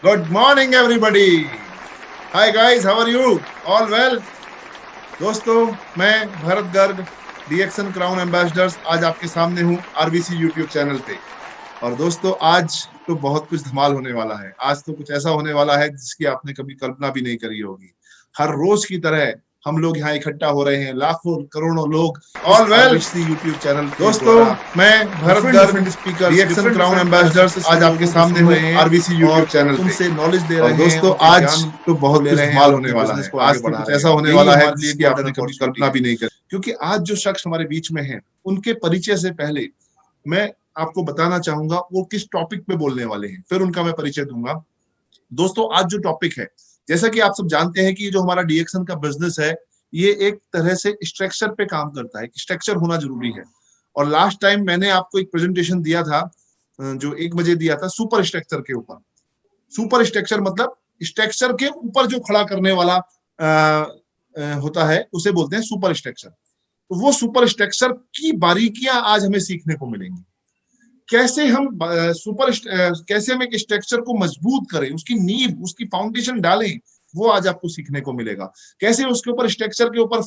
Good morning, everybody. Hi, guys. How are you? All well? दोस्तों, मैं Bharat Garg, डीएक्सन crown ambassadors आज आपके सामने हूँ आरबीसी यूट्यूब चैनल पे। और दोस्तों, आज तो बहुत कुछ धमाल होने वाला है। आज तो कुछ ऐसा होने वाला है जिसकी आपने कभी कल्पना भी नहीं करी होगी। हर रोज की तरह हम लोग यहाँ इकट्ठा हो रहे हैं, लाखों करोड़ों लोग। All well RBC YouTube channel के दोस्तों, द्वारा मैं Bharat different Garg, different speakers डीएक्सन डिफरेंट क्राउन डिफरेंट एम्बेसडर्स आज सक्सेसफुल आपके लोगों को सामने सुन हूँ रहे हैं आरबीसी यूट्यूब और चैनल पे। उनसे नॉलेज दे और रहे हैं, दोस्तों, उनके आज ज्ञान तो को बहुत ले कुछ रहे हैं धमाल और होने अपने वाला बिजनेस है। को आगे आज तो बढ़ा कुछ रहे ऐसा हैं। होने यही वाला है हमारे लिए जिसकी आपने गोल्डन कभी अपॉर्चुनिटी कल्पना है। भी नहीं करी, क्योंकि आज जो शख्स हमारे बीच में है, उनके परिचय से पहले मैं आपको बताना चाहूंगा वो किस टॉपिक पे बोलने वाले हैं, फिर उनका मैं परिचय दूंगा। दोस्तों, आज जो टॉपिक है, जैसा कि आप सब जानते हैं कि जो हमारा डीएक्सन का बिजनेस है, ये एक तरह से स्ट्रक्चर पे काम करता है। स्ट्रक्चर होना जरूरी है। और लास्ट टाइम मैंने आपको एक प्रेजेंटेशन दिया था, जो 1 बजे दिया था, सुपर स्ट्रक्चर के ऊपर। सुपर स्ट्रक्चर मतलब स्ट्रक्चर के ऊपर जो खड़ा करने वाला होता है, उसे बोलते हैं सुपर स्ट्रक्चर। तो वो सुपर स्ट्रक्चर की बारीकियां आज हमें सीखने को मिलेंगी। कैसे हम कैसे हम एक स्ट्रक्चर को मजबूत करें, उसकी नींव, उसकी फाउंडेशन डालें, वो आज आपको सीखने को मिलेगा। कैसे उसके ऊपर, स्ट्रक्चर के ऊपर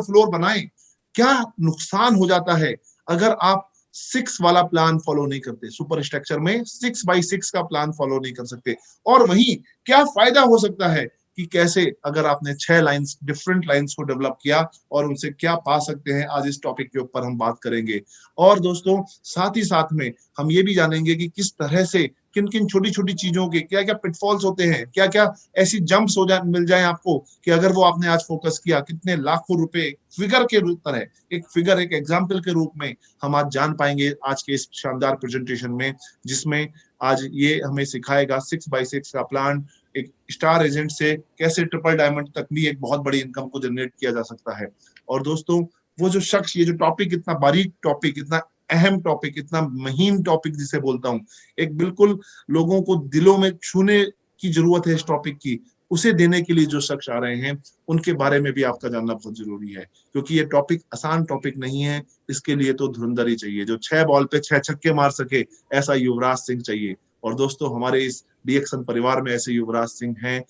फ्लोर बनाएं। क्या नुकसान हो जाता है अगर आप 6 वाला प्लान फॉलो नहीं करते, सुपर स्ट्रक्चर में 6x6 का प्लान फॉलो नहीं कर सकते। और वहीं क्या फायदा हो सकता है कि कैसे अगर आपने 6 लाइंस, डिफरेंट लाइंस को डेवलप किया, और उनसे क्या पा सकते हैं, आज इस टॉपिक के ऊपर हम बात करेंगे। और दोस्तों, साथ ही साथ में हम ये भी जानेंगे कि किस तरह से, किन किन छोटी छोटी चीजों के क्या क्या पिटफॉल्स होते हैं, क्या क्या ऐसी जंप्स हो जाए, मिल जाए आपको, कि अगर वो आपने आज फोकस किया, कितने लाखों रुपए फिगर के तरह, एक फिगर, एक एग्जाम्पल के रूप में हम आज जान पाएंगे आज के इस शानदार प्रेजेंटेशन में, जिसमें आज ये हमें सिखाएगा 6x6 का प्लान, एक स्टार एजेंट से कैसे ट्रिपल डायमंड तक भी एक बहुत बड़ी इनकम को जनरेट किया जा सकता है। और दोस्तों, वो जो शख्स, ये जो टॉपिक, इतना बारीक टॉपिक, इतना अहम टॉपिक, इतना महीन टॉपिक जिसे बोलता हूँ, एक बिल्कुल लोगों को दिलों में छूने की जरूरत है इस टॉपिक की, उसे देने के लिए जो शख्स आ रहे हैं, उनके बारे में भी आपका जानना बहुत जरूरी है। क्योंकि ये टॉपिक आसान टॉपिक नहीं है। इसके लिए तो धुरंधर ही चाहिए, जो 6 बॉल पे 6 छक्के मार सके, ऐसा युवराज सिंह चाहिए। और दोस्तों, हमारे इस डीएक्सन परिवार में ऐसे युवराज सिंह हैं,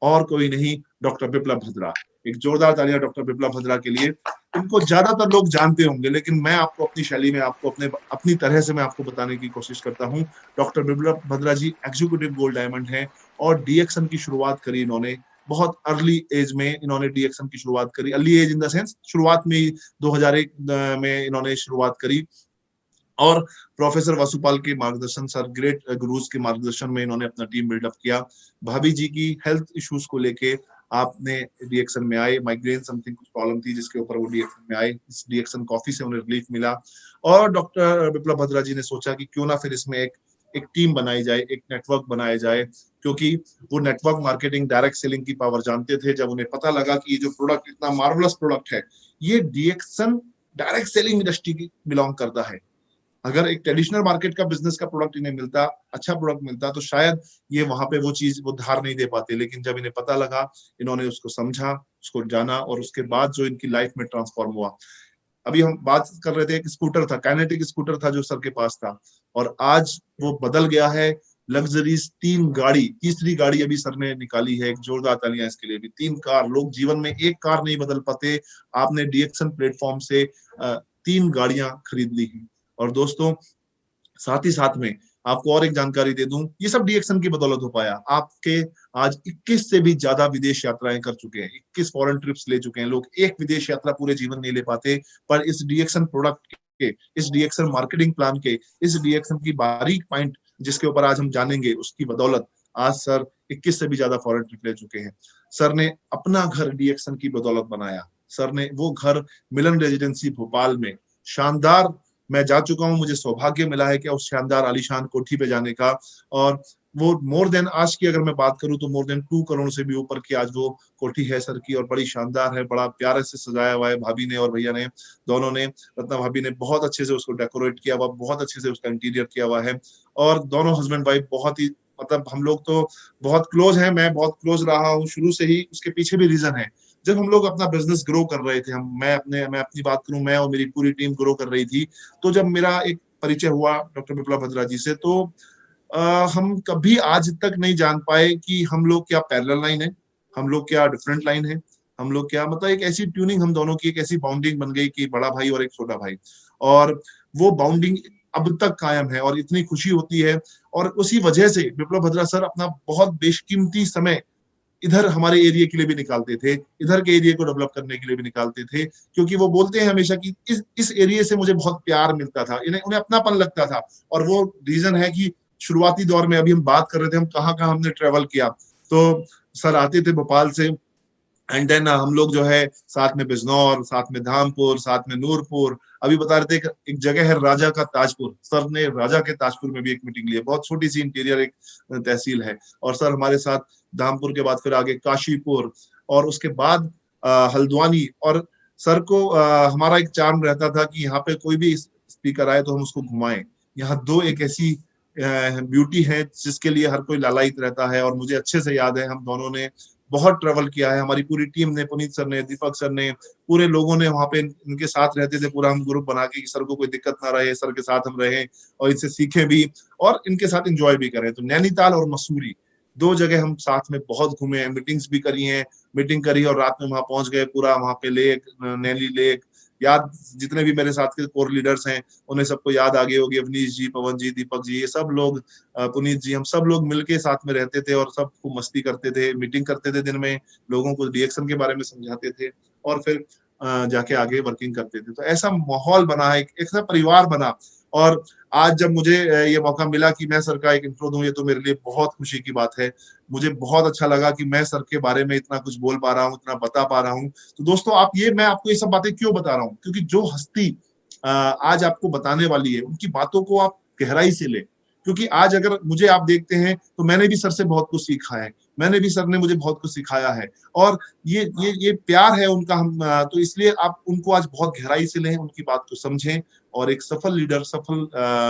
और कोई नहीं, डॉक्टर बिप्लब भद्रा। एक जोरदार तालियां डॉक्टर बिप्लब भद्रा के लिए। इनको ज्यादातर लोग जानते होंगे, लेकिन मैं आपको अपनी शैली में, आपको अपनी तरह से मैं आपको बताने की कोशिश करता हूँ। डॉक्टर बिप्लब भद्रा जी एग्जीक्यूटिव गोल्ड डायमंड हैं, और डीएक्सन की शुरुआत करी इन्होंने बहुत अर्ली एज में। इन्होंने डीएक्सन की शुरुआत करी, early age in the sense, शुरुआत में ही 2001 में इन्होंने शुरुआत करी। और प्रोफेसर वासुपाल के मार्गदर्शन, सर ग्रेट गुरुज के मार्गदर्शन में इन्होंने अपना टीम बिल्डअप किया। भाभी जी की हेल्थ इश्यूज को लेके आपने डीएक्सन में आए, माइग्रेन समथिंग कुछ प्रॉब्लम थी, जिसके ऊपर वो डीएक्सन में आए। इस डीएक्सन कॉफी से उन्हें रिलीफ मिला। और डॉक्टर बिप्लब भद्रा जी ने सोचा कि क्यों ना फिर इसमें एक एक टीम बनाई जाए, एक नेटवर्क बनाया जाए। क्योंकि वो नेटवर्क मार्केटिंग, डायरेक्ट सेलिंग की पावर जानते थे। जब उन्हें पता लगा कि ये जो प्रोडक्ट, इतना मार्वलस प्रोडक्ट है, ये डीएक्सन डायरेक्ट सेलिंग इंडस्ट्री की बिलोंग करता है। अगर एक ट्रेडिशनल मार्केट का बिजनेस का प्रोडक्ट इन्हें मिलता, अच्छा प्रोडक्ट मिलता, तो शायद ये वहां पे वो चीज, वो धार नहीं दे पाते। लेकिन जब इन्हें पता लगा, इन्होंने उसको समझा, उसको जाना, और उसके बाद जो इनकी लाइफ में ट्रांसफॉर्म हुआ। अभी हम बात कर रहे थे, एक स्कूटर था, काइनेटिक स्कूटर था जो सर के पास था, और आज वो बदल गया है लग्जरीज 3 गाड़ी। तीसरी गाड़ी अभी सर ने निकाली है, एक जोरदार तालियां इसके लिए भी। 3 कार, लोग जीवन में एक कार नहीं बदल पाते, आपने डीएक्सन प्लेटफॉर्म से 3 गाड़ियां खरीद ली हैं। और दोस्तों, साथ ही साथ में आपको और एक जानकारी दे दूं, ये सब डीएक्सन की बदौलत हो पाया। आपके आज 21 से भी ज्यादा विदेश यात्राएं कर चुके हैं, 21 फॉरेन ट्रिप्स ले चुके हैं लोग। एक विदेश यात्रा पूरे जीवन नहीं ले पाते, पर इस डीएक्सन प्रोडक्ट के, इस डीएक्सन मार्केटिंग प्लान के, इस डीएक्सन की बारीक पॉइंट जिसके ऊपर आज हम जानेंगे, उसकी बदौलत आज सर 21 से भी ज्यादा फॉरेन ट्रिप ले चुके हैं। सर ने अपना घर डीएक्सन की बदौलत बनाया। सर ने वो घर मिलन रेजिडेंसी भोपाल में, शानदार, मैं जा चुका हूं, मुझे सौभाग्य मिला है कि उस शानदार आलीशान कोठी पे जाने का। और वो मोर देन, आज की अगर मैं बात करूं तो मोर देन 2 करोड़ से भी ऊपर की आज वो कोठी है सर की, और बड़ी शानदार है, बड़ा प्यारे से सजाया हुआ है। भाभी ने और भैया ने, दोनों ने, रत्ना भाभी ने बहुत अच्छे से उसको डेकोरेट किया हुआ, बहुत अच्छे से उसका इंटीरियर किया हुआ है। और दोनों हस्बैंड वाइफ बहुत ही, मतलब हम लोग तो बहुत क्लोज हैं, मैं बहुत क्लोज रहा हूँ शुरू से ही। उसके पीछे भी रीजन है, जब हम लोग अपना बिजनेस ग्रो कर रहे थे, हम मैं अपनी बात करूं, मैं और मेरी पूरी टीम ग्रो कर रही थी, तो जब मेरा एक परिचय हुआ डॉक्टर बिप्लब भद्रा जी से, तो हम कभी आज तक नहीं जान पाए कि हम लोग क्या पैरेलल लाइन है, हम लोग क्या डिफरेंट लाइन है, हम लोग क्या, मतलब एक ऐसी ट्यूनिंग हम दोनों की, एक ऐसी बाउंडिंग बन गई कि बड़ा भाई और एक छोटा भाई, और वो बाउंडिंग अब तक कायम है और इतनी खुशी होती है। और उसी वजह से विप्लव भद्रा सर अपना बहुत बेशकीमती समय इधर हमारे एरिया के लिए भी निकालते थे, इधर के एरिया को डेवलप करने के लिए भी निकालते थे, क्योंकि वो बोलते हैं हमेशा कि इस एरिया से मुझे बहुत प्यार मिलता था, इन्हें उन्हें अपनापन लगता था। और वो रीजन है कि शुरुआती दौर में, अभी हम बात कर रहे थे, हम कहाँ कहाँ हमने ट्रेवल किया, तो सर आते थे भोपाल से, एंड देन हम लोग जो है साथ में बिजनौर, साथ में धामपुर, साथ में नूरपुर, अभी बता रहे थे एक जगह है राजा का ताजपुर, सर ने राजा के ताजपुर में भी एक मीटिंग ली है, बहुत छोटी सी इंटीरियर एक तहसील है, और सर हमारे साथ धामपुर के बाद फिर आगे काशीपुर, और उसके बाद हल्द्वानी। और सर को हमारा एक चार्म रहता था कि यहाँ पे कोई भी स्पीकर आए तो हम उसको घुमाएं। यहाँ दो एक ऐसी ब्यूटी है जिसके लिए हर कोई लालायित रहता है, और मुझे अच्छे से याद है हम दोनों ने बहुत ट्रेवल किया है, हमारी पूरी टीम ने, पुनीत सर ने, दीपक सर ने, पूरे लोगों ने वहां पे इनके साथ रहते थे, पूरा हम ग्रुप बना के कि सर को कोई दिक्कत ना रहे, सर के साथ हम रहें और इनसे सीखें भी और इनके साथ एंजॉय भी करें। तो नैनीताल और मसूरी दो जगह हम साथ में बहुत घूमे हैं, मीटिंग्स भी करी हैं, मीटिंग करी और रात में वहां पहुंच गए, पूरा वहां पे लेक, नैली लेक याद, जितने भी मेरे साथ के कोर लीडर्स हैं उन्हें सबको याद आ गई होगी, अवनीश जी, पवन जी, दीपक जी, ये सब लोग, पुनीत जी, हम सब लोग मिलके साथ में रहते थे और सब खूब मस्ती करते थे, मीटिंग करते थे दिन में, लोगों को डीएक्शन के बारे में समझाते थे और फिर जाके आगे वर्किंग करते थे। तो ऐसा माहौल बना है, एक ऐसा परिवार बना। और आज जब मुझे ये मौका मिला कि मैं सर का एक इंट्रो दूं, ये तो मेरे लिए बहुत खुशी की बात है। मुझे बहुत अच्छा लगा कि मैं सर के बारे में इतना कुछ बोल पा रहा हूँ, इतना बता पा रहा हूँ। तो दोस्तों मैं आपको ये सब बातें क्यों बता रहा हूँ, क्योंकि जो हस्ती आज आपको बताने वाली है उनकी बातों को आप गहराई से ले, क्योंकि आज अगर मुझे आप देखते हैं तो मैंने भी सर से बहुत कुछ सीखा है, मैंने भी, सर ने मुझे बहुत कुछ सिखाया है, और ये प्यार है उनका, हम तो इसलिए आप उनको आज बहुत गहराई से लें, उनकी बात को समझें और एक सफल लीडर, सफल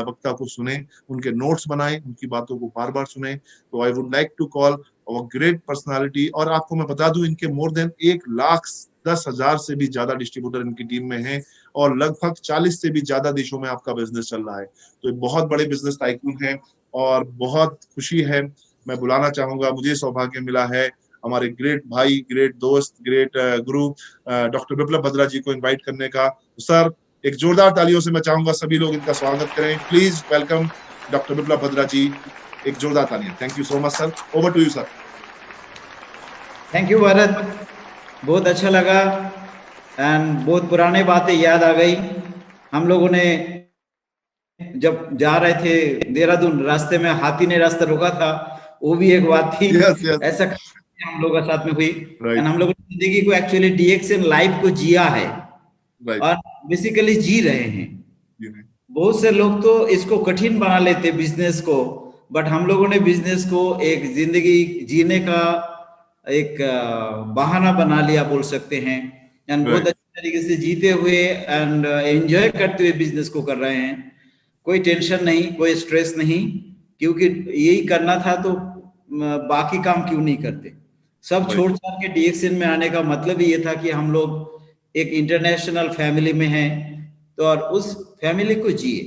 वक्ता को सुने, उनके नोट्स बनाएं, उनकी बातों को बार बार सुने। तो I would like to call our great personality, और आपको मैं बता दूं इनके मोर देन 1,10,000 से भी ज्यादा डिस्ट्रीब्यूटर इनकी टीम में हैं और लगभग 40 से भी ज्यादा देशों में आपका बिजनेस चल रहा है। तो बहुत बड़े बिजनेस टाइकून हैं और बहुत खुशी है, मैं बुलाना चाहूंगा, मुझे सौभाग्य मिला है हमारे ग्रेट भाई, ग्रेट दोस्त, ग्रेट गुरु डॉक्टर विप्लव भद्रा जी को इन्वाइट करने का। तो सर एक जोरदार तालियों से मैं चाहूंगा सभी लोग इनका स्वागत करें। Please welcome doctor Viplav Bhadra ji, एक जोरदार तालियां। Thank you so much sir, over to you sir. Thank you Bharat, बहुत अच्छा लगा एंड बहुत पुराने बातें याद आ गई। हम लोगों ने जब जा रहे थे देहरादून, रास्ते में हाथी ने रास्ता रोका था, वो भी एक बात थी। yes, yes. ऐसा हम लोगों के साथ में हुई एंड हम लोगों ने जिंदगी को एक्चुअली डीएक्सएन लाइफ को जिया है और बेसिकली जी रहे हैं। बहुत से लोग तो इसको कठिन बना लेते बिजनेस को, बट हम लोगों ने बिजनेस को एक जिंदगी जीने का एक बहाना बना लिया बोल सकते हैं एंड बहुत अच्छे तरीके से जीते हुए एंड एंजॉय करते हुए बिजनेस को कर रहे हैं। कोई टेंशन नहीं, कोई स्ट्रेस नहीं, क्योंकि यही करना था तो बाकी काम क्यों नहीं करते। सब छोड़ छाड़ के डीएक्सएन में आने का मतलब ही ये था कि हम लोग एक इंटरनेशनल फैमिली में हैं, तो और उस फैमिली को जिए,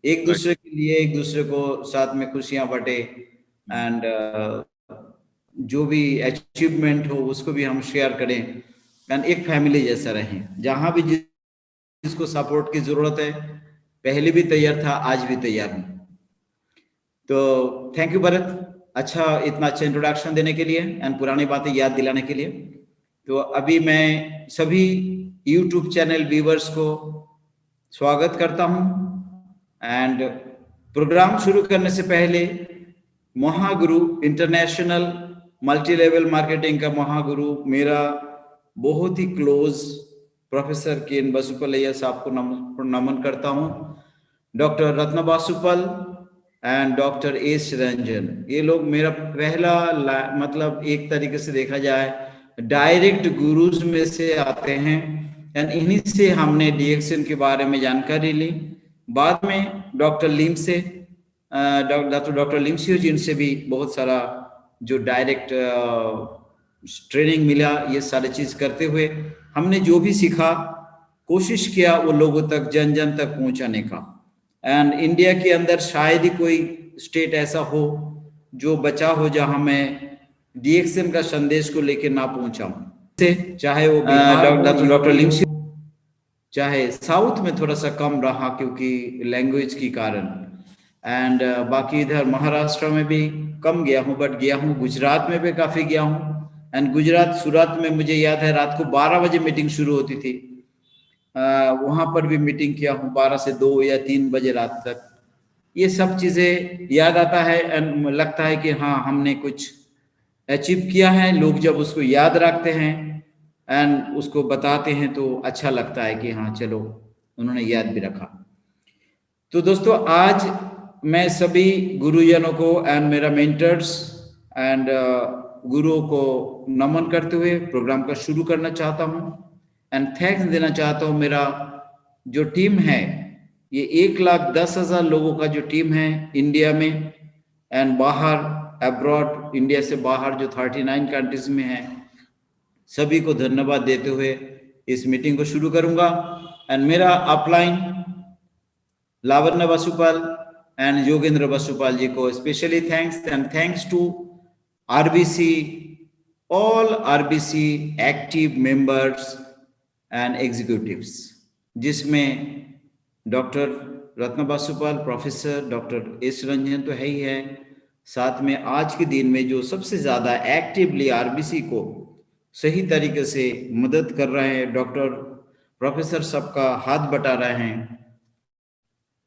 एक दूसरे के लिए, एक दूसरे को साथ में खुशियां बांटे एंड जो भी अचीवमेंट हो उसको भी हम शेयर करें एंड एक फैमिली जैसा रहें। जहां भी जिसको सपोर्ट की जरूरत है, पहले भी तैयार था, आज भी तैयार हूं। तो थैंक यू भरत, अच्छा इतना अच्छा इंट्रोडक्शन देने के लिए एंड पुरानी बातें याद दिलाने के लिए। तो अभी मैं सभी यूट्यूब चैनल व्यूवर्स को स्वागत करता हूं एंड प्रोग्राम शुरू करने से पहले महागुरु इंटरनेशनल मल्टी लेवल मार्केटिंग का महागुरु, मेरा बहुत ही क्लोज प्रोफेसर केएन बासुपल्लैया साहब को नमन करता हूं। Doctor Ratna Basupal and doctor S Ranjan, ये लोग मेरा पहला मतलब एक तरीके से देखा जाए डायरेक्ट गुरुज में से आते हैं एंड इन्हीं से हमने डीएक्सएन के बारे में जानकारी ली। बाद में डॉक्टर लिम से डॉक्टर लिमसियो जी, इनसे भी बहुत सारा जो डायरेक्ट ट्रेनिंग मिला, ये सारी चीज करते हुए हमने जो भी सीखा कोशिश किया वो लोगों तक, जन जन तक पहुंचाने का। एंड इंडिया के अंदर शायद ही कोई स्टेट ऐसा हो जो बचा हो जहां मैं डीएक्सएन का संदेश को लेकर ना पहुंचाऊं, चाहे वो डॉक्टर लिंगसी, चाहे साउथ में थोड़ा सा कम रहा क्योंकि लैंग्वेज के कारण, एंड बाकी इधर महाराष्ट्र में भी कम गया हूँ, बट गया हूँ गुजरात में भी काफी गया हूँ। एंड गुजरात सूरत में मुझे याद है रात को 12 बजे मीटिंग शुरू होती थी, वहां पर भी मीटिंग किया हूँ 12 से 2 या 3 बजे रात तक। ये सब चीजें याद आता है एंड लगता है कि हाँ हमने कुछ अचीव किया है। लोग जब उसको याद रखते हैं एंड उसको बताते हैं तो अच्छा लगता है कि हाँ चलो उन्होंने याद भी रखा। तो दोस्तों आज मैं सभी गुरुजनों को एंड मेरा मेंटर्स एंड गुरुओं को नमन करते हुए प्रोग्राम का शुरू करना चाहता हूं एंड थैंक्स देना चाहता हूं। मेरा जो टीम है ये 1,10,000 लोगों का जो टीम है इंडिया में एंड बाहर अब्रॉड, इंडिया से बाहर जो 39 कंट्रीज में है, सभी को धन्यवाद देते हुए इस मीटिंग को शुरू करूंगा। एंड मेरा अपलाइन लावण्य बसुपाल एंड योगेंद्र बसुपाल जी को specially thanks and thanks to RBC, all RBC active members and executives, जिसमें doctor Ratna Basupal, professor doctor S Ranjan तो है ही है, साथ में आज के दिन में जो सबसे ज्यादा एक्टिवली आरबीसी को सही तरीके से मदद कर रहे हैं डॉक्टर प्रोफेसर सबका हाथ बटा रहे हैं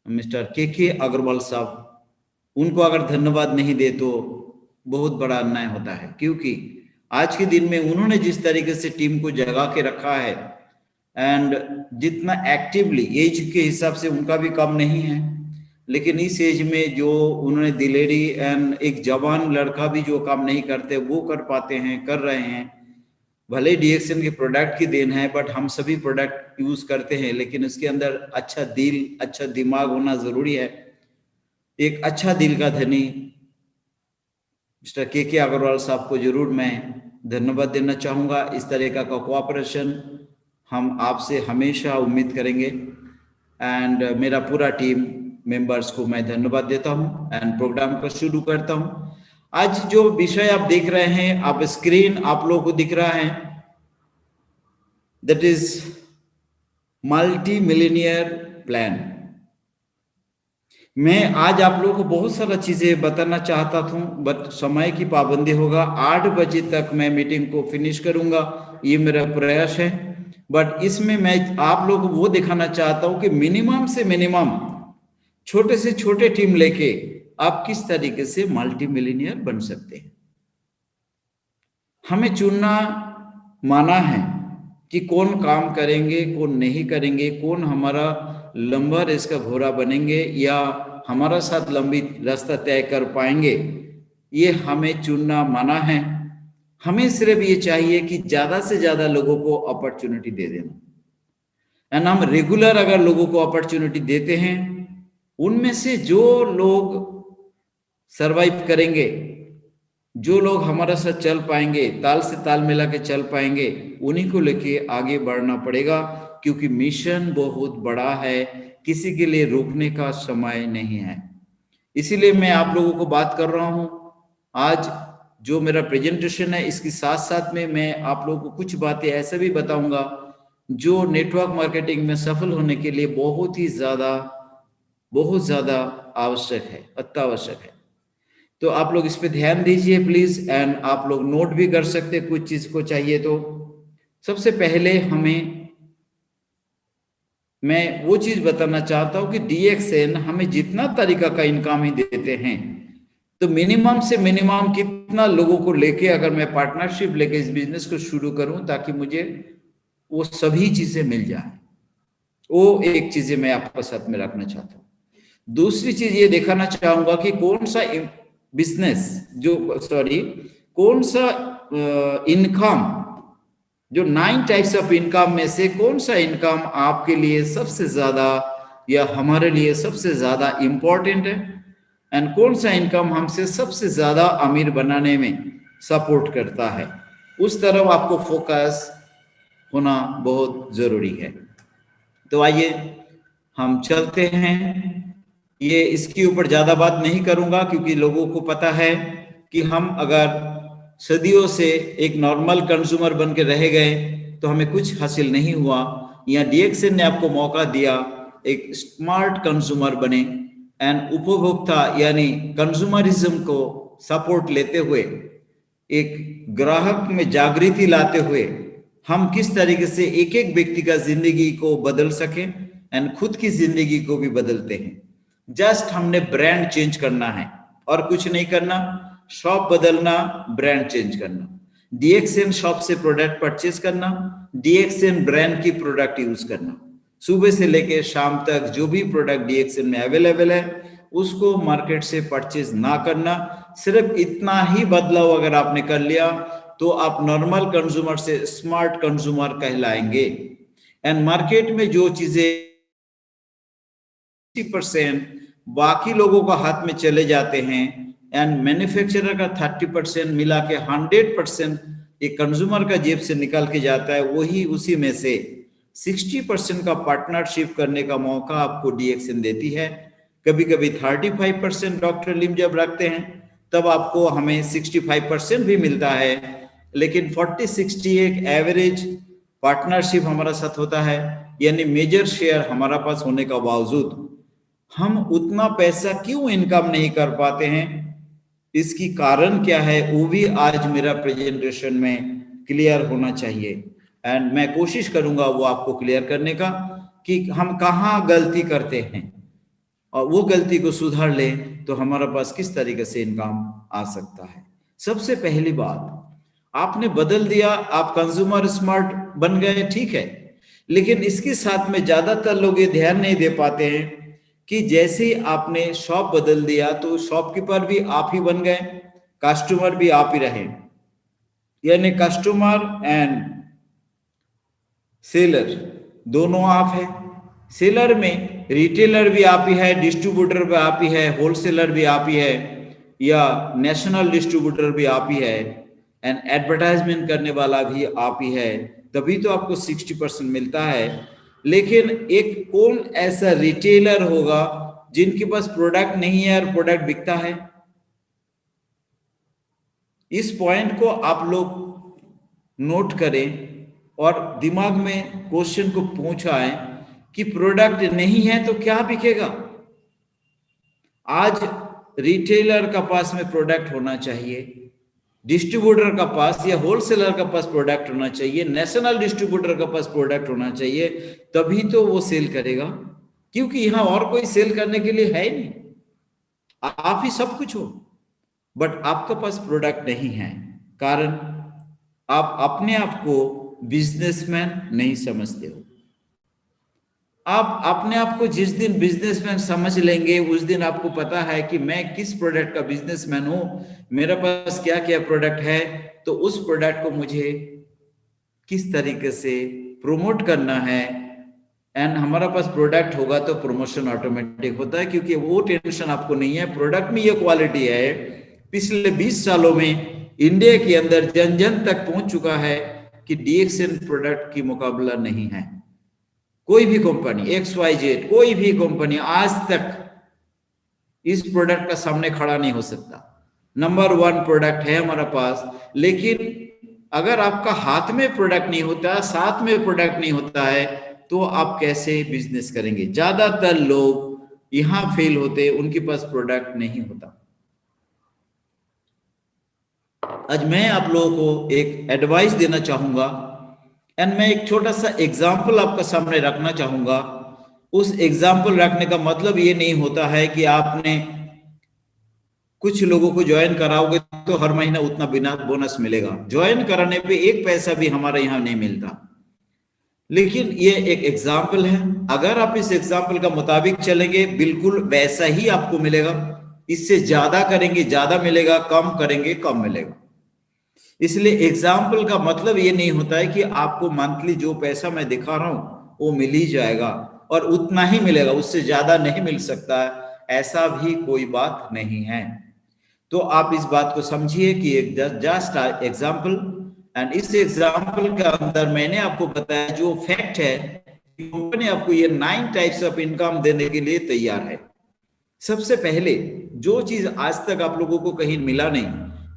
मिस्टर के अग्रवाल साहब, उनको अगर धन्यवाद नहीं दे तो बहुत बड़ा अन्याय होता है, क्योंकि आज के दिन में उन्होंने जिस तरीके से टीम को जगा के रखा है एंड जितना एक्टिवली, एज के हिसाब से उनका भी कम नहीं है, लेकिन इस एज में जो उन्होंने दिलेरी एंड एक जवान लड़का भी जो काम नहीं करते वो कर पाते हैं, कर रहे हैं। भले डीएक्सएन के प्रोडक्ट की देन है, बट हम सभी प्रोडक्ट यूज करते हैं, लेकिन उसके अंदर अच्छा दिल, अच्छा दिमाग होना जरूरी है। एक अच्छा दिल का धनी मिस्टर के अग्रवाल साहब को जरूर मैं धन्यवाद देना चाहूंगा। इस तरह का कोऑपरेशन हम आपसे हमेशा उम्मीद करेंगे एंड मेरा पूरा टीम मेंबर्स को मैं धन्यवाद देता हूं एंड प्रोग्राम को शुरू करता हूं। आज जो विषय आप देख रहे हैं, आप स्क्रीन आप लोगों को दिख रहा है, that is multi millionaire plan. मैं आज आप लोगों को बहुत सारा चीजें बताना चाहता था, बट समय की पाबंदी होगा। 8 बजे तक मैं मीटिंग को फिनिश करूंगा, ये मेरा प्रयास है। बट इसमें मैं आप लोगों को वो दिखाना चाहता हूं कि मिनिमम से मिनिमम, छोटे से छोटे टीम लेके आप किस तरीके से मल्टी मिलियनियर बन सकते हैं। हमें चुनना माना है कि कौन काम करेंगे, कौन नहीं करेंगे, कौन हमारा लंबा रेस का घोड़ा बनेंगे या हमारा साथ लंबी रास्ता तय कर पाएंगे, ये हमें चुनना माना है। हमें सिर्फ ये चाहिए कि ज्यादा से ज्यादा लोगों को अपॉर्चुनिटी दे देना एंड हम रेगुलर अगर लोगों को अपॉर्चुनिटी देते हैं, उनमें से जो लोग सरवाइव करेंगे, जो लोग हमारे साथ चल पाएंगे, ताल से ताल मिला के चल पाएंगे, उन्हीं को लेके आगे बढ़ना पड़ेगा, क्योंकि मिशन बहुत बड़ा है, किसी के लिए रोकने का समय नहीं है। इसीलिए मैं आप लोगों को बात कर रहा हूं। आज जो मेरा प्रेजेंटेशन है, इसके साथ साथ में मैं आप लोगों को कुछ बातें ऐसे भी बताऊंगा जो नेटवर्क मार्केटिंग में सफल होने के लिए बहुत ज्यादा आवश्यक है, अत्यावश्यक है। तो आप लोग इस पे ध्यान दीजिए प्लीज एंड आप लोग नोट भी कर सकते कुछ चीज को चाहिए तो। सबसे पहले मैं वो चीज बताना चाहता हूं कि डीएक्सएन हमें जितना तरीका का इनकम ही देते हैं, तो मिनिमम से मिनिमम कितना लोगों को लेके अगर मैं पार्टनरशिप लेके इस बिजनेस को शुरू करूं ताकि मुझे वो सभी चीजें मिल जाए, वो एक चीजें मैं आपके साथ में रखना चाहता हूं। दूसरी चीज ये दिखाना चाहूंगा कि कौन सा कौन सा इनकम, जो 9 टाइप्स ऑफ इनकम में से कौन सा इनकम आपके लिए सबसे ज्यादा या हमारे लिए सबसे ज्यादा इंपॉर्टेंट है एंड कौन सा इनकम हमसे सबसे ज्यादा अमीर बनाने में सपोर्ट करता है, उस तरफ आपको फोकस होना बहुत जरूरी है। तो आइए हम चलते हैं ये इसके ऊपर ज्यादा बात नहीं करूंगा, क्योंकि लोगों को पता है कि हम अगर सदियों से एक नॉर्मल कंज्यूमर बन के रह गए तो हमें कुछ हासिल नहीं हुआ। यहाँ डीएक्सएन ने आपको मौका दिया एक स्मार्ट कंज्यूमर बने, एंड उपभोक्ता यानी कंज्यूमरिज्म को सपोर्ट लेते हुए, एक ग्राहक में जागृति लाते हुए हम किस तरीके से एक एक व्यक्ति का जिंदगी को बदल सके, एंड खुद की जिंदगी को भी बदलते हैं। जस्ट हमने ब्रांड चेंज करना है और कुछ नहीं करना, शॉप बदलना, ब्रांड चेंज करना, डीएक्सएन शॉप से प्रोडक्ट परचेज करना, डीएक्सएन ब्रांड की प्रोडक्ट यूज करना, सुबह से लेके शाम तक जो भी प्रोडक्ट डीएक्सएन में अवेलेबल है उसको मार्केट से परचेज ना करना। सिर्फ इतना ही बदलाव अगर आपने कर लिया तो आप नॉर्मल कंज्यूमर से स्मार्ट कंज्यूमर कहलाएंगे। एंड मार्केट में जो चीजें 60% बाकी लोगों का हाथ में चले जाते हैं, एंड मैन्युफैक्चरर का 30% मिला के 100% एक कंज्यूमर का जेब से निकल के जाता है, वही उसी में से 60% का पार्टनरशिप करने का मौका आपको डीएक्सएन देती है। कभी कभी 35% डॉक्टर लिम जब रखते हैं तब आपको हमें 65% भी मिलता है, लेकिन 40-60 एक एवरेज पार्टनरशिप हमारा साथ होता है, यानी मेजर शेयर हमारा पास होने का बावजूद हम उतना पैसा क्यों इनकम नहीं कर पाते हैं, इसकी कारण क्या है, वो भी आज मेरा प्रेजेंटेशन में क्लियर होना चाहिए। एंड मैं कोशिश करूंगा वो आपको क्लियर करने का कि हम कहाँ गलती करते हैं और वो गलती को सुधार ले तो हमारा पास किस तरीके से इनकम आ सकता है। सबसे पहली बात, आपने बदल दिया, आप कंज्यूमर स्मार्ट बन गए, ठीक है, लेकिन इसके साथ में ज्यादातर लोग ये ध्यान नहीं दे पाते हैं कि जैसे ही आपने शॉप बदल दिया तो शॉपकीपर भी आप ही बन गए, कस्टमर भी आप ही रहे, यानी कस्टमर एंड सेलर दोनों आप है। सेलर में रिटेलर भी आप ही है, डिस्ट्रीब्यूटर भी आप ही है, होलसेलर भी आप ही है, या नेशनल डिस्ट्रीब्यूटर भी आप ही है, एंड एडवर्टाइजमेंट करने वाला भी आप ही है, तभी तो आपको 60% मिलता है। लेकिन एक कौन ऐसा रिटेलर होगा जिनके पास प्रोडक्ट नहीं है और प्रोडक्ट बिकता है? इस पॉइंट को आप लोग नोट करें और दिमाग में क्वेश्चन को पहुंचाएं कि प्रोडक्ट नहीं है तो क्या बिकेगा। आज रिटेलर का पास में प्रोडक्ट होना चाहिए, डिस्ट्रीब्यूटर का पास या होलसेलर का पास प्रोडक्ट होना चाहिए, नेशनल डिस्ट्रीब्यूटर का पास प्रोडक्ट होना चाहिए, तभी तो वो सेल करेगा, क्योंकि यहां और कोई सेल करने के लिए है ही नहीं, आप ही सब कुछ हो, बट आपके पास प्रोडक्ट नहीं है, कारण आप अपने आप को बिजनेसमैन नहीं समझते हो। आप अपने आप को जिस दिन बिजनेसमैन समझ लेंगे उस दिन आपको पता है कि मैं किस प्रोडक्ट का बिजनेसमैन हूं, मेरे पास क्या क्या प्रोडक्ट है, तो उस प्रोडक्ट को मुझे किस तरीके से प्रमोट करना है। एंड हमारा पास प्रोडक्ट होगा तो प्रमोशन ऑटोमेटिक होता है, क्योंकि वो टेंशन आपको नहीं है, प्रोडक्ट में ये क्वालिटी है। पिछले 20 सालों में इंडिया के अंदर जन जन तक पहुंच चुका है कि डीएक्सएन प्रोडक्ट की मुकाबला नहीं है। कोई भी कंपनी XYZ, कोई भी कंपनी आज तक इस प्रोडक्ट का सामने खड़ा नहीं हो सकता। नंबर 1 प्रोडक्ट है हमारा पास, लेकिन अगर आपका हाथ में प्रोडक्ट नहीं होता, साथ में प्रोडक्ट नहीं होता है, तो आप कैसे बिजनेस करेंगे? ज्यादातर लोग यहां फेल होते, उनके पास प्रोडक्ट नहीं होता। आज मैं आप लोगों को एक एडवाइस देना चाहूंगा, एंड मैं एक छोटा सा एग्जाम्पल आपका सामने रखना चाहूंगा। उस एग्जाम्पल रखने का मतलब ये नहीं होता है कि आपने कुछ लोगों को ज्वाइन कराओगे तो हर महीना उतना बिना बोनस मिलेगा। ज्वाइन कराने पे 1 पैसा भी हमारे यहाँ नहीं मिलता, लेकिन ये एक एग्जाम्पल है। अगर आप इस एग्जाम्पल का मुताबिक चलेंगे बिल्कुल वैसा ही आपको मिलेगा। इससे ज्यादा करेंगे ज्यादा मिलेगा, कम करेंगे कम मिलेगा। इसलिए एग्जाम्पल का मतलब ये नहीं होता है कि आपको मंथली जो पैसा मैं दिखा रहा हूं वो मिल ही जाएगा और उतना ही मिलेगा, उससे ज्यादा नहीं मिल सकता है, ऐसा भी कोई बात नहीं है। तो आप इस बात को समझिए कि एक जस्ट एग्जाम्पल, एंड इस एग्जाम्पल के अंदर मैंने आपको बताया जो फैक्ट है, कंपनी आपको ये 9 टाइप्स ऑफ इनकम देने के लिए तैयार है। सबसे पहले जो चीज आज तक आप लोगों को कहीं मिला नहीं,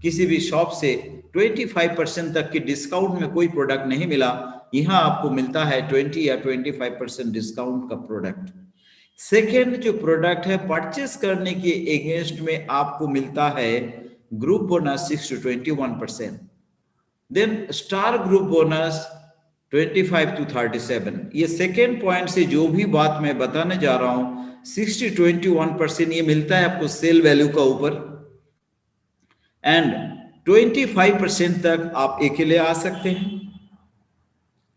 किसी भी शॉप से 25% तक की डिस्काउंट में कोई प्रोडक्ट नहीं मिला, यहां आपको मिलता है 20 या 25% डिस्काउंट का प्रोडक्ट। सेकेंड जो प्रोडक्ट है, परचेस करने के अगेंस्ट में आपको मिलता है group bonus 6 to 21%, then star group bonus 25 to 37। ये सेकेंड पॉइंट से जो भी बात मैं बताने जा रहा हूं, 60 to 21% ये मिलता है आपको सेल वैल्यू का ऊपर, एंड 25% तक आप अकेले आ सकते हैं।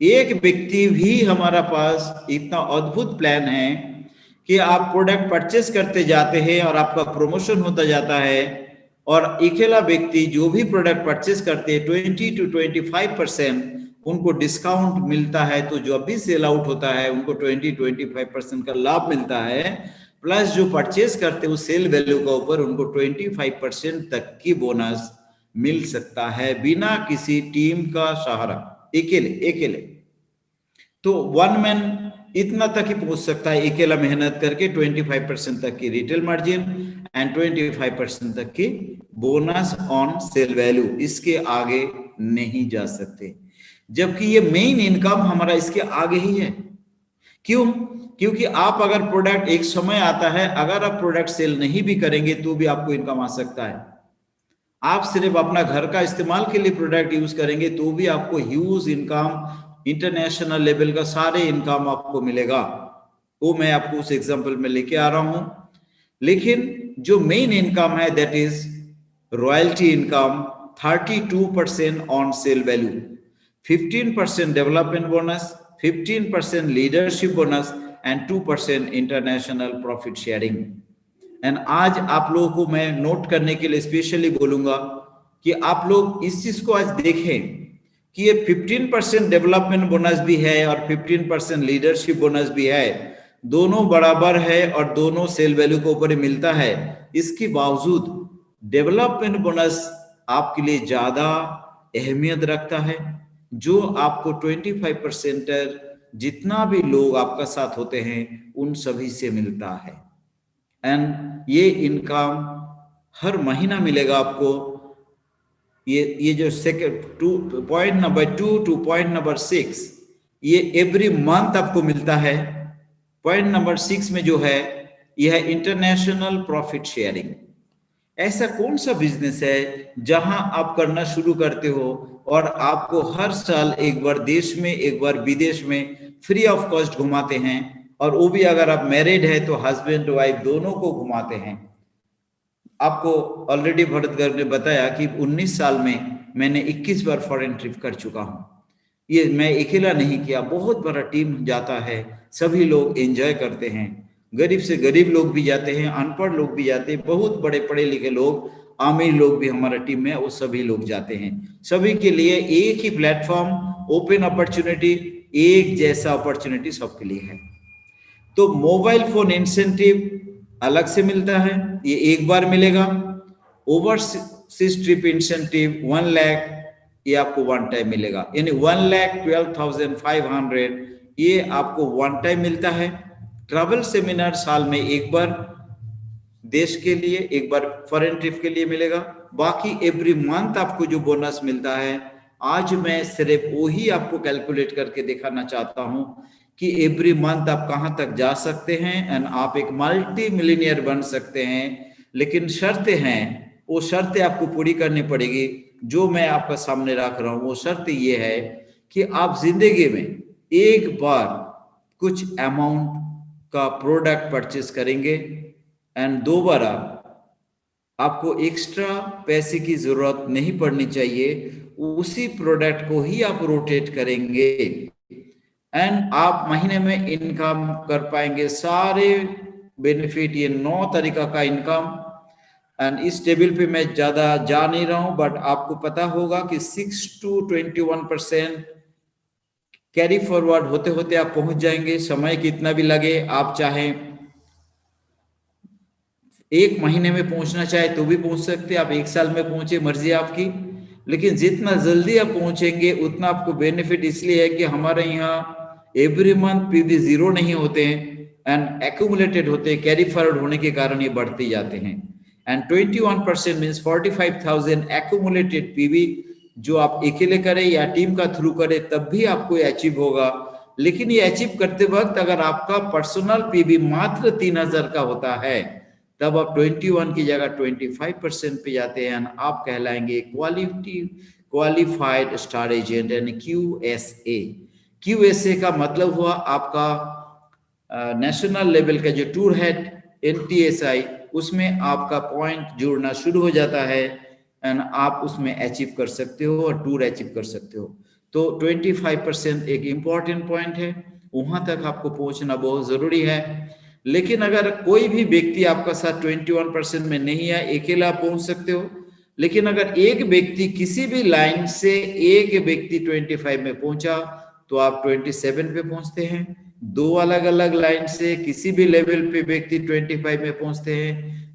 एक व्यक्ति भी हमारा पास इतना अद्भुत प्लान है कि आप प्रोडक्ट परचेस करते जाते हैं और आपका प्रमोशन होता जाता है, और अकेला व्यक्ति जो भी प्रोडक्ट परचेस करते हैं 20 to 25% उनको डिस्काउंट मिलता है। तो जो अभी सेल आउट होता है उनको 20-25% का लाभ मिलता है, प्लस जो परचेस करते हैं उस सेल वैल्यू का ऊपर उनको 25% तक की बोनस मिल सकता है बिना किसी टीम का सहारा, अकेले। तो वन मैन इतना तक ही पहुंच सकता है अकेला मेहनत करके, 25% तक की रिटेल मार्जिन एंड 25% तक की बोनस ऑन सेल वैल्यू, इसके आगे नहीं जा सकते। जबकि ये मेन इनकम हमारा इसके आगे ही है। क्यों? क्योंकि आप अगर प्रोडक्ट, एक समय आता है अगर आप प्रोडक्ट सेल नहीं भी करेंगे तो भी आपको इनकम आ सकता है। आप सिर्फ अपना घर का इस्तेमाल के लिए प्रोडक्ट यूज करेंगे तो भी आपको ह्यूज इनकम, इंटरनेशनल लेवल का सारे इनकम आपको मिलेगा। वो मैं आपको उस एग्जांपल में लेके आ रहा हूं। लेकिन जो मेन इनकम है that is royalty income, 32% on sale value, 15% development bonus, 15% leadership bonus and 2% international profit sharing. And आज आप लोगों को मैं नोट करने के लिए स्पेशली बोलूंगा कि आप लोग इस चीज को आज देखें कि ये 15% डेवलपमेंट बोनस भी है और 15% लीडरशिप बोनस भी है, दोनों बराबर है और दोनों सेल वैल्यू के ऊपर ही मिलता है। इसके बावजूद डेवलपमेंट बोनस आपके लिए ज्यादा अहमियत रखता है, जो आपको 25% जितना भी लोग आपका साथ होते हैं उन सभी से मिलता है। एंड ये इनकम हर महीना मिलेगा आपको। ये जो second point number 2 to point number 6, ये एवरी मंथ आपको मिलता है। पॉइंट नंबर 6 में जो है यह है इंटरनेशनल प्रॉफिट शेयरिंग। ऐसा कौन सा बिजनेस है जहां आप करना शुरू करते हो और आपको हर साल एक बार देश में एक बार विदेश में फ्री ऑफ कॉस्ट घुमाते हैं, और वो भी अगर आप मैरिड है तो हस्बैंड वाइफ दोनों को घुमाते हैं। आपको ऑलरेडी भरत ने बताया कि 19 साल में मैंने 21 बार फॉरेन ट्रिप कर चुका हूं। ये मैं अकेला नहीं किया, बहुत बड़ा टीम जाता है, सभी लोग एंजॉय करते हैं। गरीब से गरीब लोग भी जाते हैं, अनपढ़ लोग भी जाते हैं, बहुत बड़े पढ़े लिखे लोग, अमीर लोग भी हमारा टीम में, वो सभी लोग जाते हैं। सभी के लिए एक ही प्लेटफॉर्म, ओपन अपॉर्चुनिटी, एक जैसा अपॉर्चुनिटी सबके लिए है। तो मोबाइल फोन इंसेंटिव अलग से मिलता है, ये एक बार मिलेगा। ओवरसीज ट्रिप इंसेंटिव 1 लाख, ये आपको वन टाइम मिलेगा, यानी 1,12,500 ये आपको वन टाइम मिलता है। ट्रैवल सेमिनार साल में एक बार देश के लिए, एक बार फॉरेन ट्रिप के लिए मिलेगा। बाकी एवरी मंथ आपको जो बोनस मिलता है, आज मैं सिर्फ वही आपको कैलकुलेट करके दिखाना चाहता हूं कि एवरी मंथ आप कहां तक जा सकते हैं एंड आप एक मल्टी मिलियनियर बन सकते हैं। लेकिन शर्तें हैं, वो शर्तें आपको पूरी करनी पड़ेगी। जो मैं आपका सामने रख रहा हूं वो शर्त ये है कि आप जिंदगी में एक बार कुछ अमाउंट का प्रोडक्ट परचेस करेंगे एंड दोबारा आपको एक्स्ट्रा पैसे की जरूरत नहीं पड़नी चाहिए, उसी प्रोडक्ट को ही आप रोटेट करेंगे एंड आप महीने में इनकम कर पाएंगे सारे बेनिफिट। ये 9 तरीका का इनकम, एंड इस टेबल पे मैं ज्यादा जा नहीं रहा हूं, बट आपको पता होगा कि 6 to 21% कैरी फॉरवर्ड होते होते आप पहुंच जाएंगे। समय कितना भी लगे, आप चाहे एक महीने में पहुंचना चाहे तो भी पहुंच सकते, आप एक साल में पहुंचे, मर्जी आपकी। लेकिन जितना जल्दी आप पहुंचेंगे उतना आपको बेनिफिट इसलिए है कि हमारे यहाँ एवरी मंथ पीवी 0 नहीं होते हैं एंड एक्यूमुलेटेड होते हैं, कैरी फॉरवर्ड होने के कारण ये बढ़ते जाते हैं। एंड 21% मीन्स 45,000 एक्यूमुलेटेड पीवी जो आप अकेले करें या टीम का थ्रू करें तब भी आपको अचीव होगा। लेकिन ये अचीव करते वक्त अगर आपका पर्सनल पीवी मात्र 3,000 का होता है तब आप 21 की जगह 25% पे जाते हैं, आप कहलाएंगे क्वालिफाइड स्टार एजेंट यानी QSA। QSA का मतलब हुआ आपका नेशनल लेवल का जो टूर है NTSI, उसमें आपका पॉइंट जुड़ना शुरू हो जाता है एंड आप उसमें अचीव कर सकते हो और टूर अचीव कर सकते हो। तो 25% एक इम्पॉर्टेंट पॉइंट है, वहां तक आपको पहुंचना बहुत जरूरी है। लेकिन अगर कोई भी व्यक्ति आपका साथ 21% में नहीं है, अकेला पहुंच सकते हो। लेकिन अगर एक व्यक्ति किसी भी लाइन से एक व्यक्ति 25 में पहुंचा तो आप 27 पे पहुंचते हैं। दो अलग अलग लाइन से किसी भी लेवल पे व्यक्ति 25 में पहुंचते हैं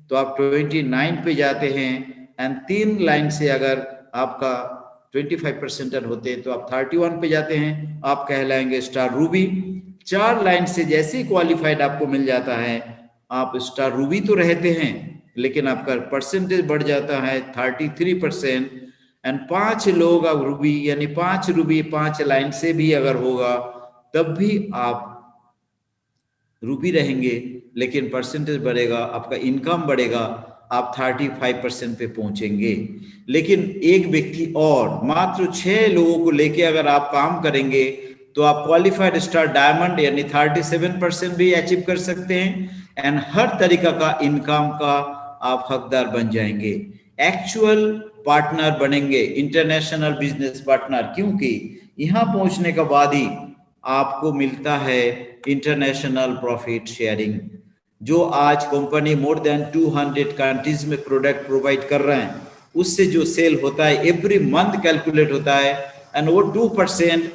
तो आप 29 पे जाते हैं। एंड 3 लाइन से अगर आपका 25% होते हैं तो आप 31 पे जाते हैं, आप कहलाएंगे स्टार रूबी। 4 लाइन से जैसे ही क्वालिफाइड आपको मिल जाता है आप स्टार रूबी तो रहते हैं लेकिन आपका परसेंटेज बढ़ जाता है 33%। एंड 5 लोग अब रूबी यानी 5 रूबी 5 लाइन से भी अगर होगा तब भी आप रूबी रहेंगे, लेकिन परसेंटेज बढ़ेगा, आपका इनकम बढ़ेगा, आप 35% पे पहुंचेंगे। लेकिन एक व्यक्ति और मात्र 6 लोगों को लेके अगर आप काम करेंगे तो आप क्वालिफाइड स्टार डायमंड यानी 37% भी अचीव कर सकते हैं एंड हर तरीका का इनकम का आप हकदार बन जाएंगे, एक्चुअल पार्टनर बनेंगे, इंटरनेशनल बिजनेस पार्टनर। क्योंकि यहां पहुंचने के बाद ही आपको मिलता है इंटरनेशनल प्रॉफिट शेयरिंग, जो आज कंपनी मोर देन 200 कंट्रीज में प्रोडक्ट प्रोवाइड कर रहे हैं, उससे जो सेल होता है एवरी मंथ कैलकुलेट होता है एंड वो 2%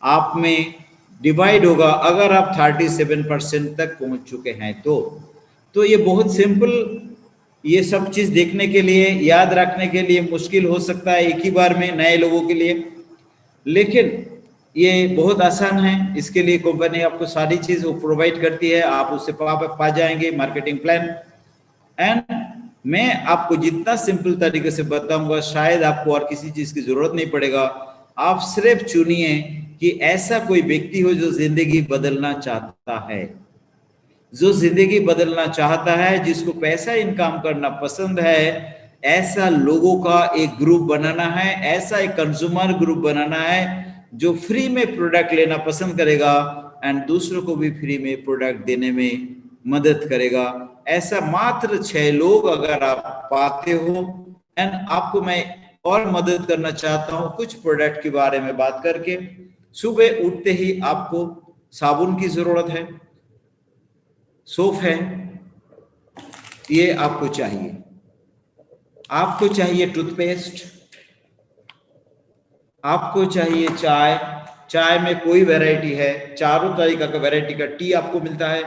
आप में डिवाइड होगा अगर आप 37% तक पहुंच चुके हैं तो ये बहुत सिंपल, ये सब चीज देखने के लिए याद रखने के लिए मुश्किल हो सकता है एक ही बार में नए लोगों के लिए, लेकिन ये बहुत आसान है। इसके लिए कंपनी आपको सारी चीज वो प्रोवाइड करती है, आप उससे पा जाएंगे मार्केटिंग प्लान। एंड मैं आपको जितना सिंपल तरीके से बताऊंगा शायद आपको और किसी चीज की जरूरत नहीं पड़ेगा। आप सिर्फ चुनिए कि ऐसा कोई व्यक्ति हो जो जिंदगी बदलना चाहता है, जो जिंदगी बदलना चाहता है, जिसको पैसा इनकम करना पसंद है, ऐसा लोगों का एक ग्रुप बनाना है, ऐसा एक कंज्यूमर ग्रुप बनाना है जो फ्री में प्रोडक्ट लेना पसंद करेगा एंड दूसरों को भी फ्री में प्रोडक्ट देने में मदद करेगा। ऐसा मात्र 6 लोग अगर आप पाते हो एंड आपको मैं और मदद करना चाहता हूं कुछ प्रोडक्ट के बारे में बात करके। सुबह उठते ही आपको साबुन की जरूरत है, सोप है, ये आपको चाहिए, आपको चाहिए टूथपेस्ट, आपको चाहिए चाय में कोई वैरायटी है, चारों तरीका का वैरायटी का टी आपको मिलता है,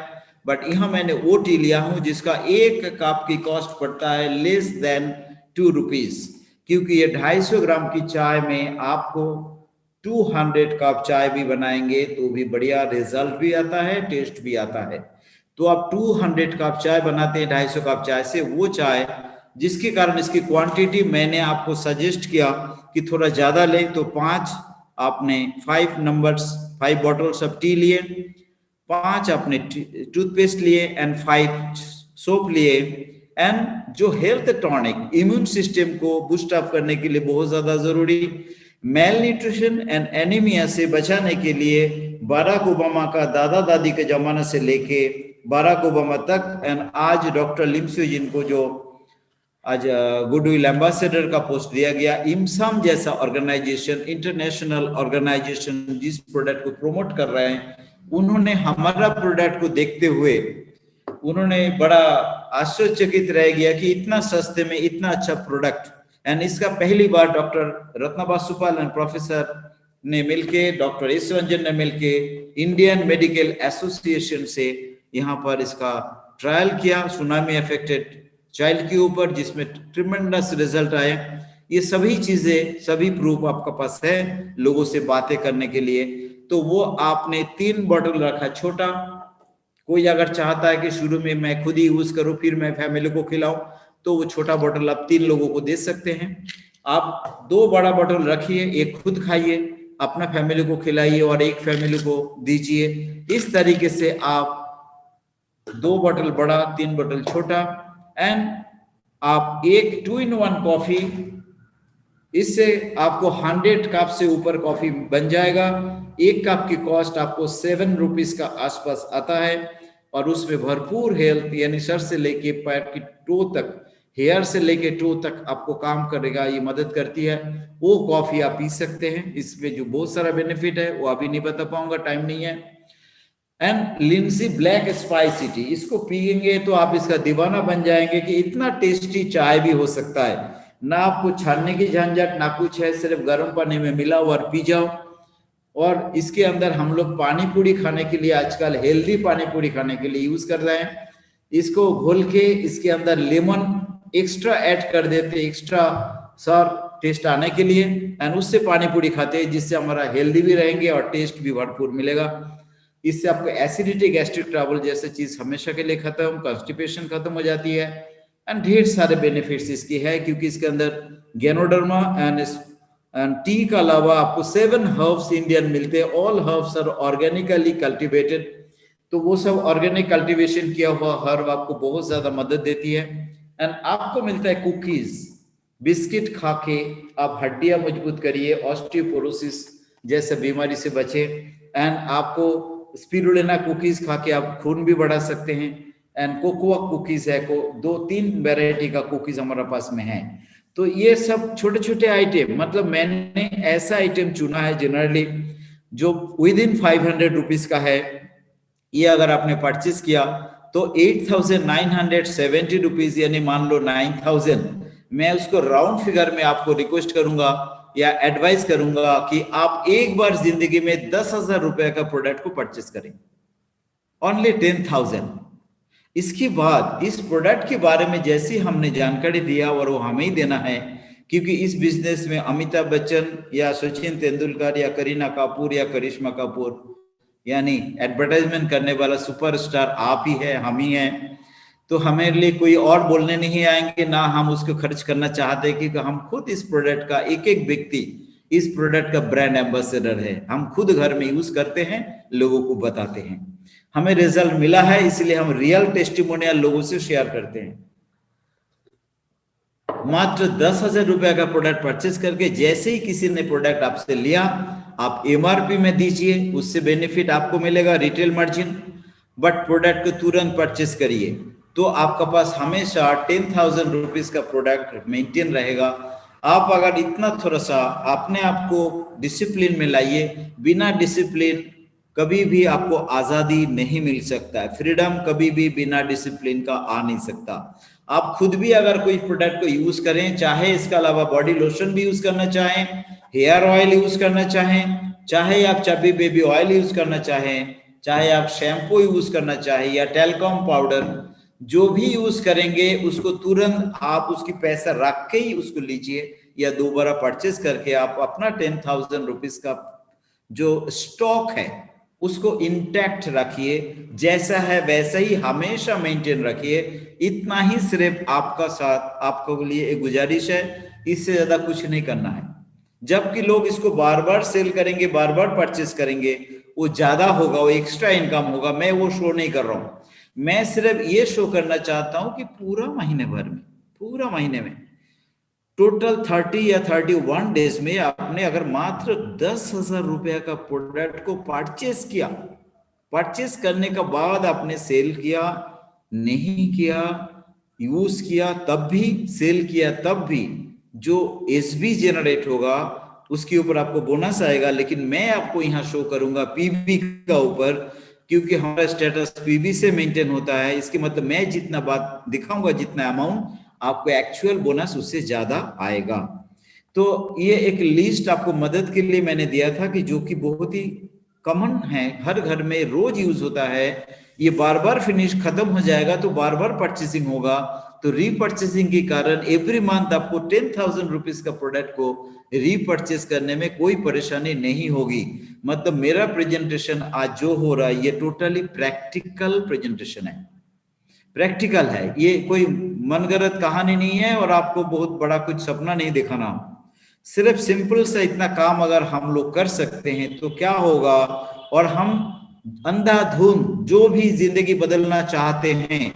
बट यहां मैंने वो टी लिया हूं जिसका 1 कप की कॉस्ट पड़ता है लेस देन 2 रुपीज, क्योंकि ये 250 ग्राम की चाय में आपको 200 कप चाय भी बनाएंगे तो भी बढ़िया रिजल्ट भी आता है, टेस्ट भी आता है। तो आप 200 कप चाय बनाते हैं 250 कप चाय से, वो चाय जिसके कारण इसकी क्वांटिटी मैंने आपको सजेस्ट किया कि थोड़ा ज्यादा लें, तो 5 आपने 5 बॉटल्स ऑफ टी लिए, 5 आपने टूथपेस्ट लिए एंड 5 सोप लिए। एंड जो हेल्थ टॉनिक इम्यून सिस्टम को बूस्ट अप करने के लिए बहुत ज्यादा जरूरी, मेल न्यूट्रिशन एंड एनीमिया से बचाने के लिए बाराक ओबामा का दादा दादी के जमाने से लेके बाराक ओबामा तक एंड आज डॉक्टर लिम शिव जिनको जो आज गुडविल एम्बेसडर का पोस्ट दिया गया, इमसाम जैसा ऑर्गेनाइजेशन, इंटरनेशनल ऑर्गेनाइजेशन जिस प्रोडक्ट को प्रमोट कर रहे हैं, उन्होंने हमारा प्रोडक्ट को देखते हुए उन्होंने बड़ा आश्चर्यचकित रह गया कि इतना सस्ते में इतना अच्छा प्रोडक्ट। एंड इसका पहली बार डॉक्टर रत्ना बासुपाल एंड प्रोफेसर ने मिलके, डॉक्टर एस रंजन ने मिलके इंडियन मेडिकल एसोसिएशन से यहाँ पर इसका ट्रायल किया सुनामी अफेक्टेड चाइल्ड के ऊपर, जिसमें ट्रिमेंडस रिजल्ट आए। ये सभी चीजें, सभी प्रूफ आपके पास है लोगों से बातें करने के लिए। तो वो आपने 3 बॉटल रखा छोटा, कोई अगर चाहता है कि शुरू में मैं खुद ही यूज करूं फिर मैं फैमिली को खिलाऊं, तो वो छोटा बोतल आप 3 लोगों को दे सकते हैं। आप 2 बड़ा बोतल रखिए, एक खुद खाइए, अपना फैमिली को खिलाइए और एक फैमिली को दीजिए। इस तरीके से आप 2 बोतल बड़ा, 3 बोतल छोटा, एंड आप एक 2-in-1 कॉफी, इससे आपको 100 कप से ऊपर कॉफी बन जाएगा। 1 कप की कॉस्ट आपको 7 रुपीज का आसपास आता है, और उसमें भरपूर हेल्थ, यानी सर से लेके पैर की टो तक, हेयर से लेके टो तक आपको काम करेगा, ये मदद करती है। वो कॉफी आप पी सकते हैं, इसमें जो बहुत सारा बेनिफिट है वो अभी नहीं बता पाऊंगा, टाइम नहीं है। And Linsey black spicy T, इसको पिएंगे तो आप इसका दीवाना बन जाएंगे कि इतना टेस्टी चाय भी हो सकता है, ना आपको छानने की झंझट ना कुछ है, सिर्फ गर्म पानी में मिलाओ और पी जाओ। और इसके अंदर हम लोग पानी पूरी खाने के लिए आजकल हेल्दी पानी पूरी खाने के लिए यूज कर रहे हैं। इसको घोल के इसके अंदर लेमन एक्स्ट्रा ऐड कर देते, एक्स्ट्रा सर टेस्ट आने के लिए, एंड उससे पानी पूरी खाते हैं, जिससे हमारा हेल्दी भी रहेंगे और टेस्ट भी भरपूर मिलेगा। इससे आपको एसिडिटी, गैस्ट्रिक ट्रबल जैसे चीज हमेशा के लिए खत्म, कॉन्स्टिपेशन खत्म हो जाती है, एंड ढेर सारे बेनिफिट्स इसकी है, क्योंकि इसके अंदर गैनोडर्मा एंड टी का अलावा आपको 7 हर्ब्स इंडियन मिलते हैं। All herbs are organically cultivated, तो वो सब ऑर्गेनिक कल्टीवेशन किया हुआ हर्ब आपको बहुत ज्यादा मदद देती है। एंड आपको मिलता है कुकीज, बिस्किट खा के आप हड्डियां मजबूत करिए, ऑस्टियोपोरोसिस जैसे बीमारी से बचे। एंड आपको स्पिरुलिना कुकीज खा के आप खून भी बढ़ा सकते हैं। एंड कोकोआ कुकीज है, 2-3 वैरायटी का कुकीज हमारे पास में है। तो ये सब छोटे छोटे आइटम, मतलब मैंने ऐसा आइटम चुना है जनरली जो विद इन 500 रुपीज का है। ये अगर आपने परचेस किया तो 8,970 रुपीज, यानी मान लो 9,000। मैं उसको राउंड फिगर में आपको रिक्वेस्ट करूंगा या एडवाइस करूंगा कि आप एक बार जिंदगी में 10,000 रुपए का प्रोडक्ट को परचेस करें, ओनली 10,000। इसके बाद इस प्रोडक्ट के बारे में जैसी हमने जानकारी दिया, और वो हमें ही देना है, क्योंकि इस बिजनेस में अमिताभ बच्चन या सचिन तेंदुलकर या करीना कपूर या करिश्मा कपूर, यानी एडवर्टाइजमेंट करने वाला सुपरस्टार आप ही है, हम ही हैं। तो हमारे लिए कोई और बोलने नहीं आएंगे, ना हम उसको खर्च करना चाहते, क्योंकि हम खुद इस प्रोडक्ट का, एक एक व्यक्ति इस प्रोडक्ट का ब्रांड एम्बेसडर है। हम खुद घर में यूज करते हैं, लोगों को बताते हैं, हमें रिजल्ट मिला है, इसलिए हम रियल टेस्टिमोनियल लोगों से शेयर करते हैं। मात्र 10,000 रुपए का प्रोडक्ट परचेस करके जैसे ही किसी ने प्रोडक्ट आपसे लिया, आप एमआरपी में दीजिए, उससे बेनिफिट आपको मिलेगा, रिटेल मार्जिन। बट प्रोडक्ट को तुरंत परचेस करिए, तो आपका पास हमेशा 10,000 रुपीज का प्रोडक्ट मेंटेन रहेगा। आप अगर इतना थोड़ा सा अपने आप को डिसिप्लिन में लाइए, बिना डिसिप्लिन कभी भी आपको आजादी नहीं मिल सकता है। फ्रीडम कभी भी बिना डिसिप्लिन का आ नहीं सकता। आप खुद भी अगर कोई प्रोडक्ट को यूज करें, चाहे इसके अलावा बॉडी लोशन भी यूज करना चाहें, हेयर ऑयल यूज करना चाहें, चाहे आप चबी बेबी ऑयल यूज करना चाहें, चाहे आप शैम्पू यूज करना चाहें या टेलकॉम पाउडर, जो भी यूज करेंगे उसको तुरंत आप उसकी पैसा रख के ही उसको लीजिए, या दोबारा परचेस करके आप अपना 10,000 रुपीज का जो स्टॉक है उसको इंटैक्ट रखिए, जैसा है वैसा ही हमेशा मेंटेन रखिए। इतना ही सिर्फ आपका साथ, आपके लिए एक गुजारिश है, इससे ज्यादा कुछ नहीं करना है। जबकि लोग इसको बार बार सेल करेंगे, बार बार परचेस करेंगे, वो ज्यादा होगा, वो एक्स्ट्रा इनकम होगा। मैं वो शो नहीं कर रहा हूं, मैं सिर्फ ये शो करना चाहता हूं कि पूरा महीने भर में, पूरा महीने में टोटल 30 या 31 डेज में आपने अगर मात्र 10,000 रुपया का प्रोडक्ट को परचेस किया, परचेस करने के बाद आपने सेल किया, नहीं किया, यूज किया तब भी, सेल किया तब भी, जो एसबी जनरेट होगा उसके ऊपर आपको बोनस आएगा। लेकिन मैं आपको यहाँ शो करूंगा पीबी का ऊपर, क्योंकि हमारा स्टेटस पीबी से मेंटेन होता है। इसके मतलब मैं जितना बात दिखाऊंगा, जितना अमाउंट, आपको एक्चुअल बोनस उससे ज्यादा आएगा। तो ये एक लिस्ट आपको मदद के लिए मैंने दिया था, कि जो कि बहुत ही कॉमन है, हर घर में रोज यूज होता है। ये बार बार फिनिश खत्म हो जाएगा तो बार बार परचेसिंग होगा, तो रीपर्चेसिंग के कारण एवरी मंथ आपको 10,000 रुपीज का प्रोडक्ट को रीपर्चेस करने में कोई परेशानी नहीं होगी। मतलब मेरा प्रेजेंटेशन आज जो हो रहा है ये टोटली प्रैक्टिकल प्रेजेंटेशन है, प्रैक्टिकल है, ये कोई मनगढ़ंत कहानी नहीं है और आपको बहुत बड़ा कुछ सपना नहीं दिखाना। सिर्फ सिंपल सा इतना काम अगर हम लोग कर सकते हैं तो क्या होगा, और हम अंधाधुंध जो भी जिंदगी बदलना चाहते हैं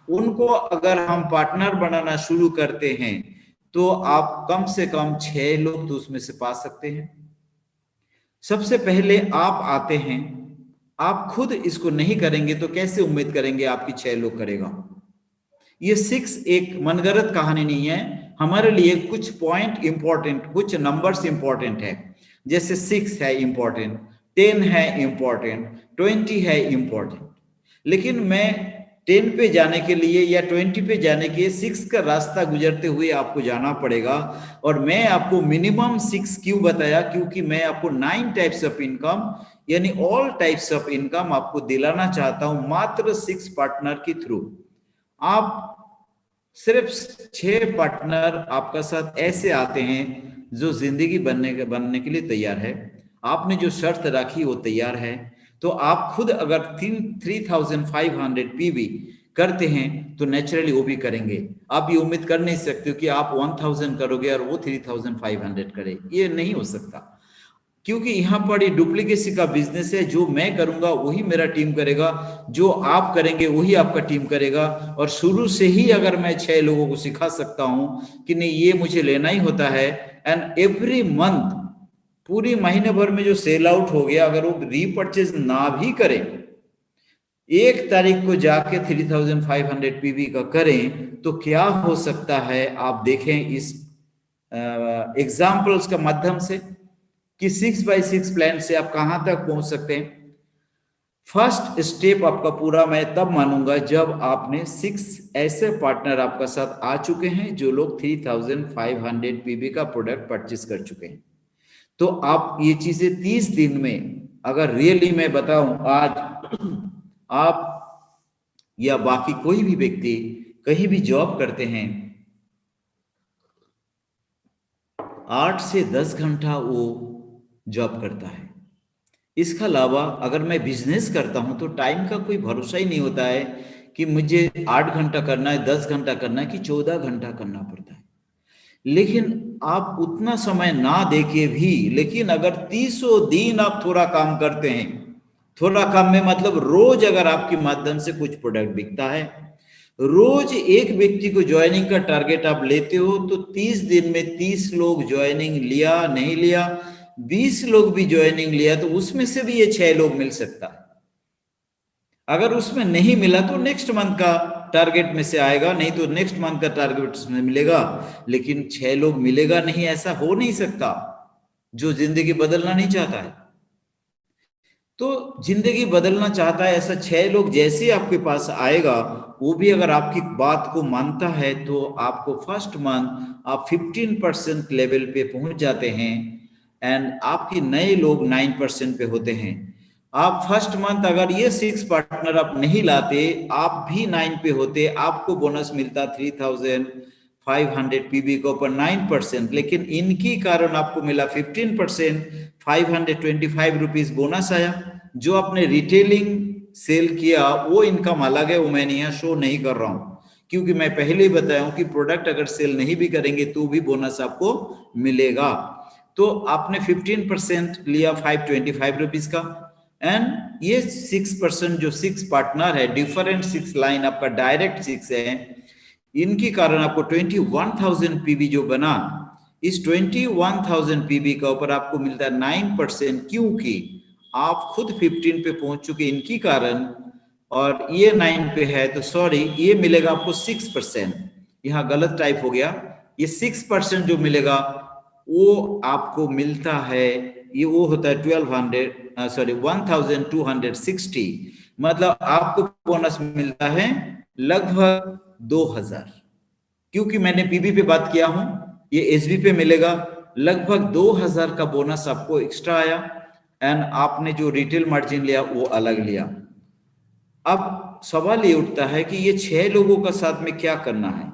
उनको अगर हम पार्टनर बनाना शुरू करते हैं तो आप कम से कम 6 लोग तो उसमें से पा सकते हैं। सबसे पहले आप आते हैं, आप खुद इसको नहीं करेंगे तो कैसे उम्मीद करेंगे आपकी 6 लोग करेगा। ये 6 एक मनगढ़ंत कहानी नहीं है, हमारे लिए कुछ पॉइंट इंपॉर्टेंट, कुछ नंबर्स इंपॉर्टेंट है। जैसे 6 है इंपॉर्टेंट, 10 है इंपॉर्टेंट, 20 है इंपॉर्टेंट। लेकिन मैं 10 पे जाने के लिए या 20 पे जाने के 6 का रास्ता गुजरते हुए आपको जाना पड़ेगा। और मैं आपको मिनिमम 6 क्यों बताया, क्योंकि मैं आपको 9 टाइप्स ऑफ इनकम यानी ऑल टाइप्स ऑफ इनकम आपको दिलाना चाहता हूं मात्र 6 पार्टनर के थ्रू। आप सिर्फ 6 पार्टनर आपका साथ ऐसे आते हैं जो जिंदगी बनने के लिए तैयार है। आपने जो शर्त रखी वो तैयार है, तो आप खुद अगर 3,500 पीवी करते हैं तो नेचुरली वो भी करेंगे। आप ये उम्मीद कर नहीं सकते कि आप 1,000 करोगे और वो 3,500 करे, ये नहीं हो सकता, क्योंकि यहाँ पर ये डुप्लीकेसी का बिजनेस है। जो मैं करूंगा वही मेरा टीम करेगा, जो आप करेंगे वही आपका टीम करेगा। और शुरू से ही अगर मैं 6 लोगों को सिखा सकता हूं कि नहीं ये मुझे लेना ही होता है, एंड एवरी मंथ पूरी महीने भर में जो सेल आउट हो गया अगर वो रीपर्चेज ना भी करें, 1 तारीख को जाके 3,500 पीवी का करें तो क्या हो सकता है आप देखें इस एग्जाम्पल्स का माध्यम से कि 6x6 प्लान से आप कहां तक पहुंच सकते हैं। फर्स्ट स्टेप आपका पूरा मैं तब मानूंगा जब आपने 6 ऐसे पार्टनर आपका साथ आ चुके हैं जो लोग 3,500 पीवी का प्रोडक्ट परचेस कर चुके हैं। तो आप ये चीजें 30 दिन में, अगर रियली मैं बताऊं आज आप या बाकी कोई भी व्यक्ति कहीं भी जॉब करते हैं 8 से 10 घंटा वो जॉब करता है। इसके अलावा अगर मैं बिजनेस करता हूं तो टाइम का कोई भरोसा ही नहीं होता है कि मुझे 8 घंटा करना है, 10 घंटा करना है कि 14 घंटा करना पड़ता है। लेकिन आप उतना समय ना देके भी, लेकिन अगर 30 दिन आप थोड़ा काम करते हैं, थोड़ा काम में मतलब रोज अगर आपके माध्यम से कुछ प्रोडक्ट बिकता है, रोज एक व्यक्ति को ज्वाइनिंग का टारगेट आप लेते हो तो 30 दिन में 30 लोग ज्वाइनिंग लिया, नहीं लिया 20 लोग भी ज्वाइनिंग लिया तो उसमें से भी ये 6 लोग मिल सकता है। अगर उसमें नहीं मिला तो नेक्स्ट मंथ का टारगेट में से आएगा, नहीं तो नेक्स्ट मंथ का टारगेट उसमें मिलेगा, लेकिन 6 लोग मिलेगा नहीं, ऐसा हो नहीं सकता जो जिंदगी बदलना नहीं चाहता है। तो जिंदगी बदलना चाहता है ऐसा 6 लोग जैसे आपके पास आएगा, वो भी अगर आपकी बात को मानता है तो आपको फर्स्ट मंथ आप 15% लेवल पे पहुंच जाते हैं एंड आपके नए लोग 9% पे होते हैं। आप फर्स्ट मंथ अगर ये 6 पार्टनर आप नहीं लाते, आप भी 9 पे होते, आपको बोनस मिलता 3,500 पीबी के ऊपर 9%, लेकिन इनकी कारण आपको मिला 15%, 525 रुपीज बोनस आया। जो आपने रिटेलिंग सेल किया वो इनकम अलग है, वो मैं यहाँ शो नहीं कर रहा हूं, क्योंकि मैं पहले ही बताया हूं कि प्रोडक्ट अगर सेल नहीं भी करेंगे तो भी बोनस आपको मिलेगा। तो आपने 15% लिया 525 रुपीज का, एंड ये 6% जो 6 पार्टनर है, डिफरेंट 6 लाइन आपका डायरेक्ट 6 है, इनके कारण आपको 21,000 पीवी जो बना, इस 21,000 पीवी का ऊपर आपको मिलता है 9%, क्योंकि आप खुद 15 पे पहुंच चुके इनकी कारण, और ये 9 पे है तो सॉरी ये मिलेगा आपको 6%, यहाँ गलत टाइप हो गया। ये 6% जो मिलेगा वो आपको मिलता है, ये वो होता है 1,260, मतलब आपको बोनस मिलता है लगभग 2,000, क्योंकि मैंने पीबी पे बात किया हूं, ये एसबी पे मिलेगा लगभग 2,000 का बोनस आपको एक्स्ट्रा आया, एंड आपने जो रिटेल मार्जिन लिया वो अलग लिया। अब सवाल ये उठता है कि ये 6 लोगों का साथ में क्या करना है।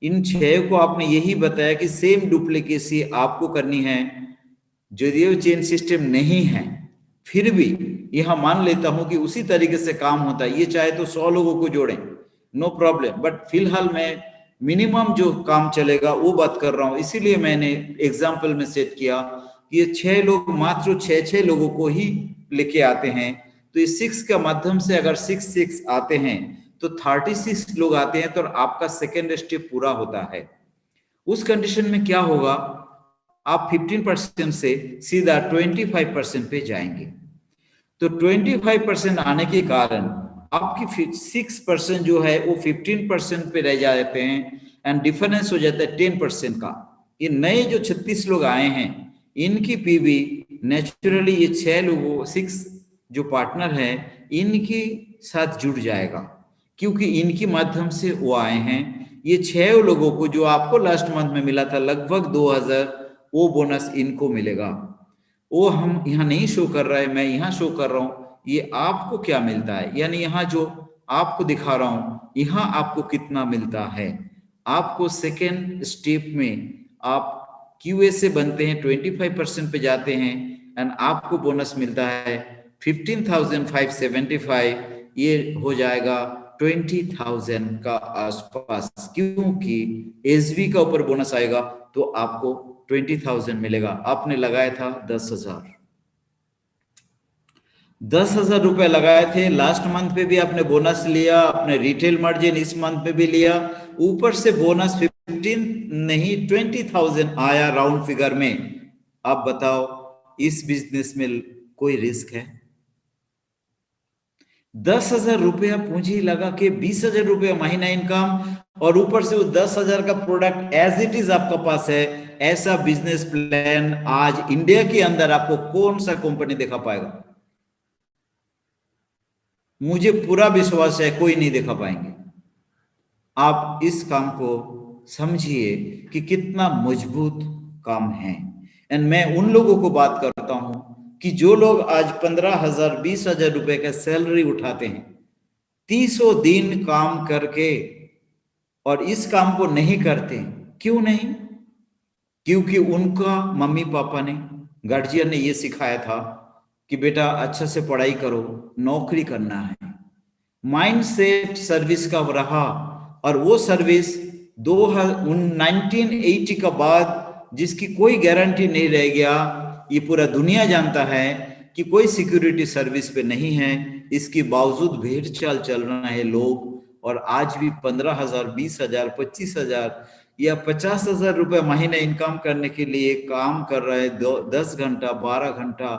इन 6 को आपने यही बताया कि सेम डुप्लीकेसी आपको करनी है, यदि चेन सिस्टम नहीं है फिर भी यह मान लेता हूं कि उसी तरीके से काम होता है। ये चाहे तो 100 लोगों को जोड़ें, नो प्रॉब्लम, बट फिलहाल मैं मिनिमम जो काम चलेगा वो बात कर रहा हूं। इसीलिए मैंने एग्जाम्पल में सेट किया कि ये 6 लोग मात्र 6 लोगों को ही लेके आते हैं। तो इस 6 का माध्यम से अगर 6 आते हैं तो 36 लोग आते हैं, तो आपका सेकेंड स्टेप पूरा होता है। उस कंडीशन में क्या होगा, आप 15% से सीधा 25% पे जाएंगे। तो 25% आने के कारण आपकी 6% जो है वो 15% पे रह जाते हैं एंड डिफरेंस हो जाता है 10% का। ये नए जो 36 लोग आए हैं इनकी पीवी नेचुरली ये 6 लोगों 6 जो पार्टनर है इनके साथ जुड़ जाएगा, क्योंकि इनके माध्यम से वो आए हैं। ये 6 लोगों को जो आपको लास्ट मंथ में मिला था लगभग 2000, वो बोनस इनको मिलेगा। वो हम यहाँ नहीं शो कर रहा है, मैं यहाँ शो कर रहा हूँ ये आपको क्या मिलता है, यानी यहाँ जो आपको दिखा रहा हूँ यहाँ आपको कितना मिलता है। आपको सेकेंड स्टेप में आप क्यूए से बनते हैं, 25% पे जाते हैं एंड आपको बोनस मिलता है 15,575, ये हो जाएगा 20,000 का आसपास, क्योंकि एसबी का ऊपर बोनस आएगा तो आपको 20,000 मिलेगा। आपने लगाया था 10,000 रुपए लगाए थे, लास्ट मंथ पे भी आपने बोनस लिया, अपने रिटेल मार्जिन इस मंथ पे भी लिया, ऊपर से बोनस 15 नहीं 20,000 आया राउंड फिगर में। आप बताओ इस बिजनेस में कोई रिस्क है? 10,000 रुपया पूंजी लगा के 20,000 रुपया महीना इनकम, और ऊपर से वो 10,000 का प्रोडक्ट एज इट इज आपका पास है। ऐसा बिजनेस प्लान आज इंडिया के अंदर आपको कौन सा कंपनी दिखा पाएगा? मुझे पूरा विश्वास है कोई नहीं दिखा पाएंगे। आप इस काम को समझिए कि कितना मजबूत काम है। एंड मैं उन लोगों को बात करता हूं कि जो लोग आज 15,000 20,000 रुपए का सैलरी उठाते हैं 30 दिन काम करके और इस काम को नहीं करते, क्यों नहीं? क्योंकि उनका मम्मी पापा ने, गार्जियन ने ये सिखाया था कि बेटा अच्छा से पढ़ाई करो, नौकरी करना है। माइंडसेट सर्विस का रहा, और वो सर्विस 1980 का बाद जिसकी कोई गारंटी नहीं रह गया। ये पूरा दुनिया जानता है कि कोई सिक्योरिटी सर्विस पे नहीं है, इसके बावजूद भेड़ चाल चल रहा है लोग, और आज भी 15,000 20,000 25,000 या 50,000 रुपए महीने इनकम करने के लिए काम कर रहा है। 10 घंटा 12 घंटा,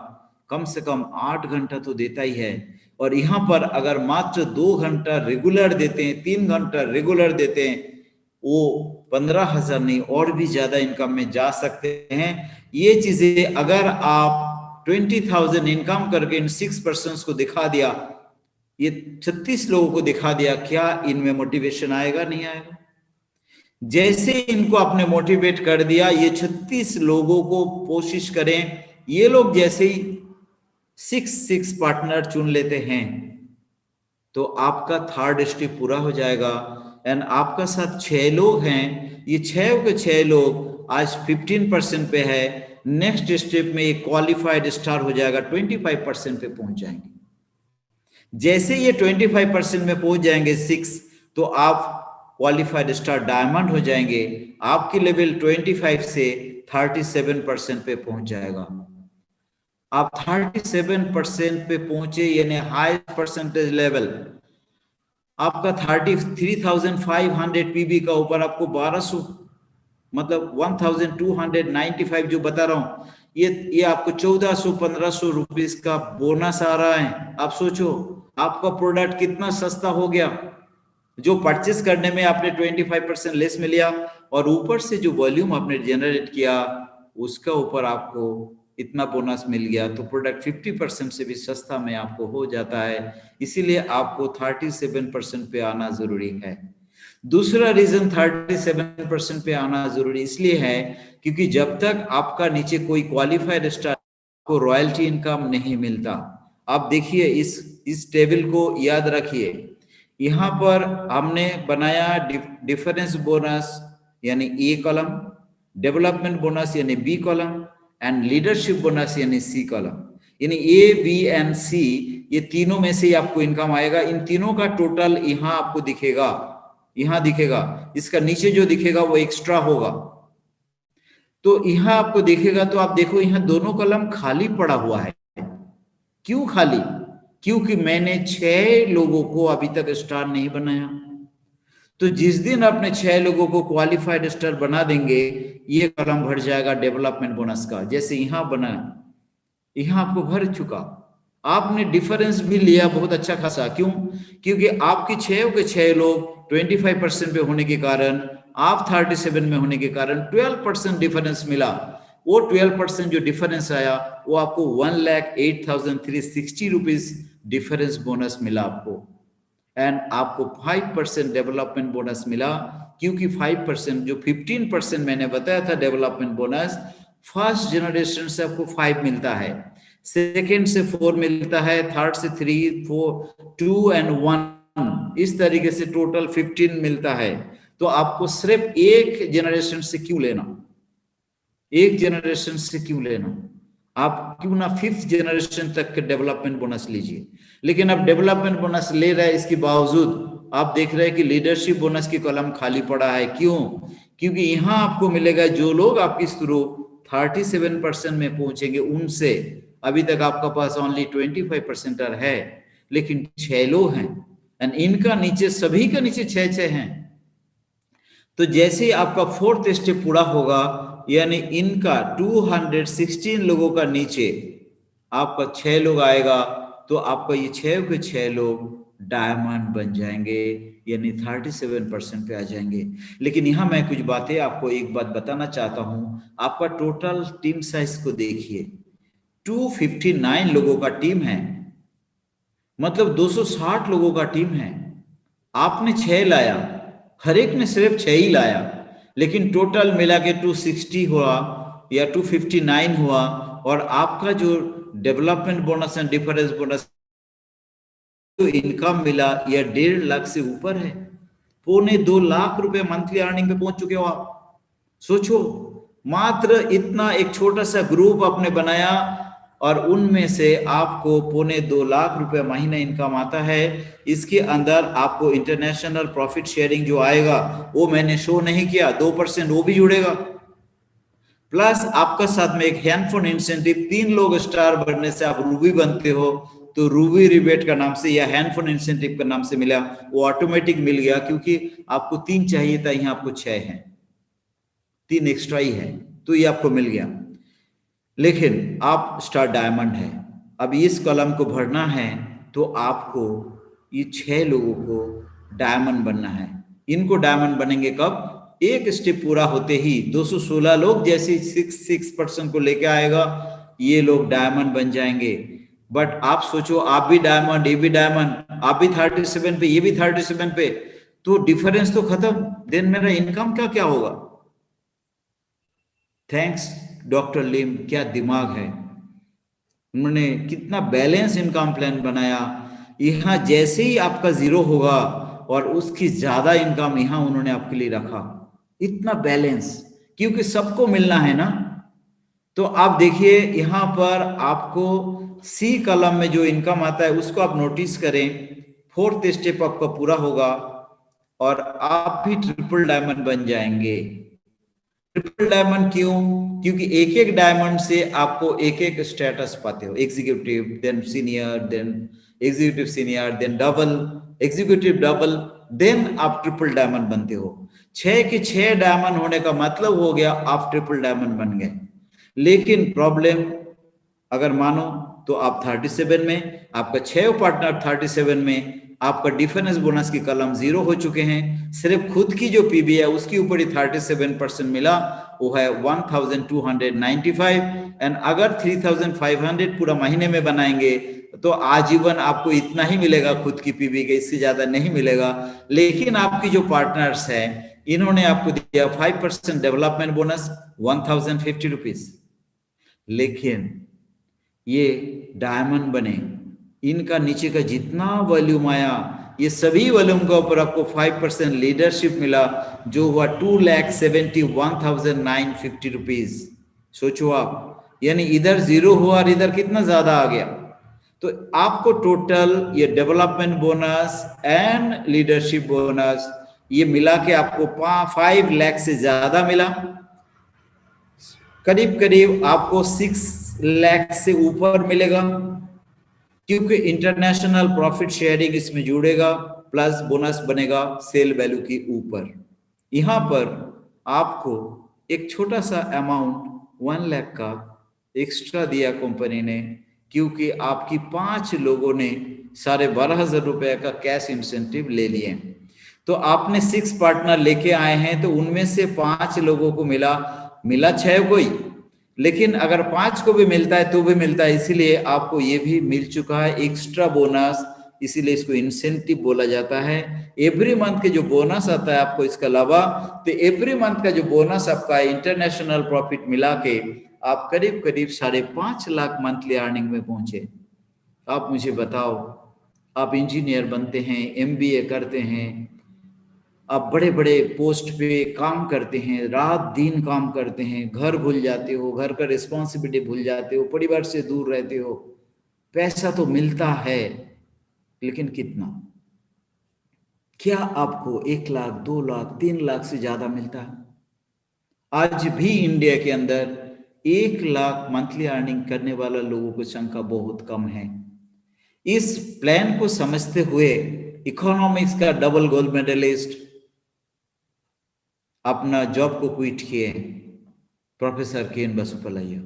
कम से कम 8 घंटा तो देता ही है। और यहाँ पर अगर मात्र 2 घंटा रेगुलर देते हैं, 3 घंटा रेगुलर देते हैं, वो 15,000 नहीं और भी ज्यादा इनकम में जा सकते हैं। ये चीजें अगर आप 20,000 इनकम करके इन 6 पर्सन्स को दिखा दिया, ये 36 लोगों को दिखा दिया, क्या इनमें मोटिवेशन आएगा? नहीं आएगा। जैसे इनको आपने मोटिवेट कर दिया, ये 36 लोगों को कोशिश करें, ये लोग जैसे ही 6 पार्टनर चुन लेते हैं तो आपका थर्ड स्टेप पूरा हो जाएगा। एंड आपका साथ 6 लोग हैं, ये 6 के 6 लोग आज 15% पे है। नेक्स्ट स्टेप में ये क्वालिफाइड स्टार हो जाएगा, 25% पे पहुंच जाएंगे। जैसे ये 25% में पहुंच जाएंगे 6, तो आप क्वालिफाइड स्टार डायमंड हो जाएंगे। आपकी लेवल 25 से 37% पे पहुंच जाएगा। आप 37% पे पहुंचे, यानी हाई परसेंटेज लेवल आपका 33,500 पीबी का ऊपर आपको 1200 मतलब 1,295 जो बता रहा हूं, ये आपको 1,400-1,500 रुपीस का बोनस आ रहा है। आप सोचो आपका प्रोडक्ट कितना सस्ता हो गया। जो परचेस करने में आपने 25% लेस में लिया, और ऊपर से जो वॉल्यूम आपने जनरेट किया उसका ऊपर आपको इतना बोनस मिल गया, तो प्रोडक्ट 50% से भी सस्ता में आपको हो जाता है। इसीलिए आपको 37% पे आना जरूरी है। दूसरा रीजन 37% पे आना जरूरी इसलिए है क्योंकि जब तक आपका नीचे कोई क्वालिफाइड स्टार को रॉयल्टी इनकम नहीं मिलता। आप देखिए इस टेबल को याद रखिए, यहाँ पर हमने बनाया डिफरेंस बोनस यानी ए कॉलम, डेवलपमेंट बोनस यानी B column, and leadership bonus यानी सी कॉलम। यानी ए, बी एंड सी ये तीनों में से आपको इनकम आएगा। इन तीनों का टोटल यहाँ आपको दिखेगा, यहाँ दिखेगा। इसका नीचे जो दिखेगा वो एक्स्ट्रा होगा। तो यहाँ आपको दिखेगा, तो आप देखो यहाँ दोनों कॉलम खाली पड़ा हुआ है। क्यों खाली? क्योंकि मैंने 6 लोगों को अभी तक स्टार नहीं बनाया। तो जिस दिन अपने 6 लोगों को क्वालिफाइड स्टार बना देंगे, ये कॉलम भर जाएगा डेवलपमेंट बोनस का। जैसे यहाँ बना, यहाँ आपको भर चुका। आपने डिफरेंस भी लिया बहुत अच्छा खासा। क्यों? क्योंकि आपके 6 के 6 लोग 25% पे होने के कारण, आप 37 में होने के कारण 12% डिफरेंस मिला। वो 12% जो डिफरेंस आया वो आपको 1,08,360 रुपीज डिफरेंस बोनस मिला आपको। एंड आपको 5% डेवलपमेंट बोनस मिला, क्योंकि 5% जो 15% मैंने बताया था डेवलपमेंट बोनस, फर्स्ट जनरेशन से आपको 5 मिलता है, सेकेंड से 4 मिलता है, थर्ड से 3, 4, 2 एंड 1, इस तरीके से टोटल 15 मिलता है। तो आपको सिर्फ एक जनरेशन से क्यों लेना, एक जनरेशन से क्यों लेना? आप क्यों ना 5th जनरेशन तक के डेवलपमेंट बोनस लीजिए। लेकिन अब डेवलपमेंट बोनस ले रहे हैं, इसके बावजूद आप देख रहे हैं कि लीडरशिप बोनस की कॉलम खाली पड़ा है। क्यों? क्योंकि यहां आपको मिलेगा जो लोग आपके थ्रू 37% में पहुंचेंगे, उनसे अभी तक आपका पास ओनली 25% है, लेकिन 6 लोग हैं एंड इनका नीचे सभी का नीचे 6 हैं। तो जैसे ही आपका 4th स्टेप पूरा होगा, यानी इनका 216 लोगों का नीचे आपका 6 लोग आएगा, तो आपका ये 6 के 6 लोग डायमंड बन जाएंगे, यानी 37% पे आ जाएंगे। लेकिन यहां मैं कुछ बातें आपको एक बात बताना चाहता हूं। आपका टोटल टीम साइज को देखिए, 259 लोगों का टीम है, मतलब 260 लोगों का टीम है। आपने 6 लाया, हर एक ने सिर्फ 6 ही लाया, लेकिन टोटल मिला के 260 हुआ या 259 हुआ। और आपका जो development bonus and difference bonus जो इनकम मिला यह 1.5 लाख से ऊपर है। 2.25 लाख रुपए मंथली अर्निंग पे पहुंच चुके हो आप। सोचो, मात्र इतना एक छोटा सा ग्रुप आपने बनाया और उनमें से आपको 2.25 लाख रुपए महीना इनकम आता है। इसके अंदर आपको इंटरनेशनल प्रॉफिट शेयरिंग जो आएगा वो मैंने शो नहीं किया, 2% वो भी जुड़ेगा। प्लस आपका साथ में एक हैंडफोन इंसेंटिव, 3 लोग स्टार बनने से आप रूबी बनते हो, तो रूबी रिबेट का नाम से या हैंडफोन इंसेंटिव का नाम से मिला, वो ऑटोमेटिक मिल गया। क्योंकि आपको 3 चाहिए था, यहाँ आपको 6 है, 3 एक्स्ट्रा ही है, तो ये आपको मिल गया। लेकिन आप स्टार डायमंड है, अब इस कॉलम को भरना है, तो आपको ये 6 लोगों को डायमंड बनना है। इनको डायमंड बनेंगे कब? एक स्टेप पूरा होते ही 216 लोग जैसे 6% को लेके आएगा, ये लोग डायमंड बन जाएंगे। बट आप सोचो, आप भी डायमंड, ये भी डायमंड, आप भी 37 पे, ये भी 37 पे, तो डिफरेंस तो खत्म। देन मेरा इनकम का क्या होगा? थैंक्स डॉक्टर लिम, क्या दिमाग है, उन्होंने कितना बैलेंस इनकम प्लान बनाया। यहाँ जैसे ही आपका 0 होगा और उसकी ज्यादा इनकम यहाँ उन्होंने आपके लिए रखा, इतना बैलेंस, क्योंकि सबको मिलना है ना। तो आप देखिए यहाँ पर आपको सी कॉलम में जो इनकम आता है उसको आप नोटिस करें। 4th स्टेप आपका पूरा होगा और आप भी ट्रिपल डायमंड बन जाएंगे। ट्रिपल डायमंड क्यों? क्योंकि एक एक डायमंड से आपको एक एक स्टेटस पाते हो, executive, then senior, then executive senior, then double executive, double, then आप ट्रिपल डायमंड बनते हो। 6 के 6 डायमंड होने का मतलब हो गया आप ट्रिपल डायमंड बन गए। लेकिन प्रॉब्लम, अगर मानो तो आप 37 में, आपका 6 पार्टनर 37 में, आपका डिफरेंस बोनस की कलम 0 हो चुके हैं। सिर्फ खुद की जो पीबी है उसके ऊपर ही 37% मिला, वो है 1295। एंड अगर 3500 पूरा महीने में बनाएंगे तो आजीवन आपको इतना ही मिलेगा खुद की पीबी के, इससे ज्यादा नहीं मिलेगा। लेकिन आपकी जो पार्टनर्स हैं इन्होंने आपको दिया 5% डेवलपमेंट बोनस, 1050 रुपीज। लेकिन ये डायमंड बने, इनका नीचे का जितना वॉल्यूम आया ये सभी वॉल्यूम के ऊपर आपको 5% लीडरशिप मिला, जो हुआ 2,71,950 रुपीज। सोचो आप, यानी इधर 0 हुआ और इधर कितना ज्यादा आ गया। तो आपको टोटल ये development bonus and leadership bonus ये मिला के आपको 5 लाख से ज्यादा मिला। करीब करीब आपको 6 लाख से ऊपर मिलेगा, क्योंकि इंटरनेशनल प्रॉफिट शेयरिंग इसमें जुड़ेगा, प्लस बोनस बनेगा सेल वैल्यू के ऊपर। यहां पर आपको एक छोटा सा अमाउंट 1 लाख का एक्स्ट्रा दिया कंपनी ने, क्योंकि आपकी 5 लोगों ने 12,500 रुपए का कैश इंसेंटिव ले लिए। तो आपने 6 पार्टनर लेके आए हैं, तो उनमें से 5 लोगों को मिला 6 को ही, लेकिन अगर 5 को भी मिलता है तो भी मिलता है, इसीलिए आपको ये भी मिल चुका है एक्स्ट्रा बोनस, इसीलिए इसको इंसेंटिव बोला जाता है। एवरी मंथ के जो बोनस आता है आपको इसके अलावा, तो एवरी मंथ का जो बोनस आपका इंटरनेशनल प्रॉफिट मिला के आप करीब करीब 5.5 लाख मंथली अर्निंग में पहुंचे। आप मुझे बताओ, आप इंजीनियर बनते हैं, MBA करते हैं, आप बड़े बड़े पोस्ट पे काम करते हैं, रात दिन काम करते हैं, घर भूल जाते हो, घर का रिस्पॉन्सिबिलिटी भूल जाते हो, परिवार से दूर रहते हो, पैसा तो मिलता है लेकिन कितना? क्या आपको 1 लाख, 2 लाख, 3 लाख से ज्यादा मिलता है? आज भी इंडिया के अंदर 1 लाख मंथली अर्निंग करने वाला लोगों की संख्या बहुत कम है। इस प्लान को समझते हुए इकोनॉमिक्स का डबल गोल्ड मेडलिस्ट अपना जॉब को क्विट किए, प्रोफेसर के.एन. बासुपल्लय्या,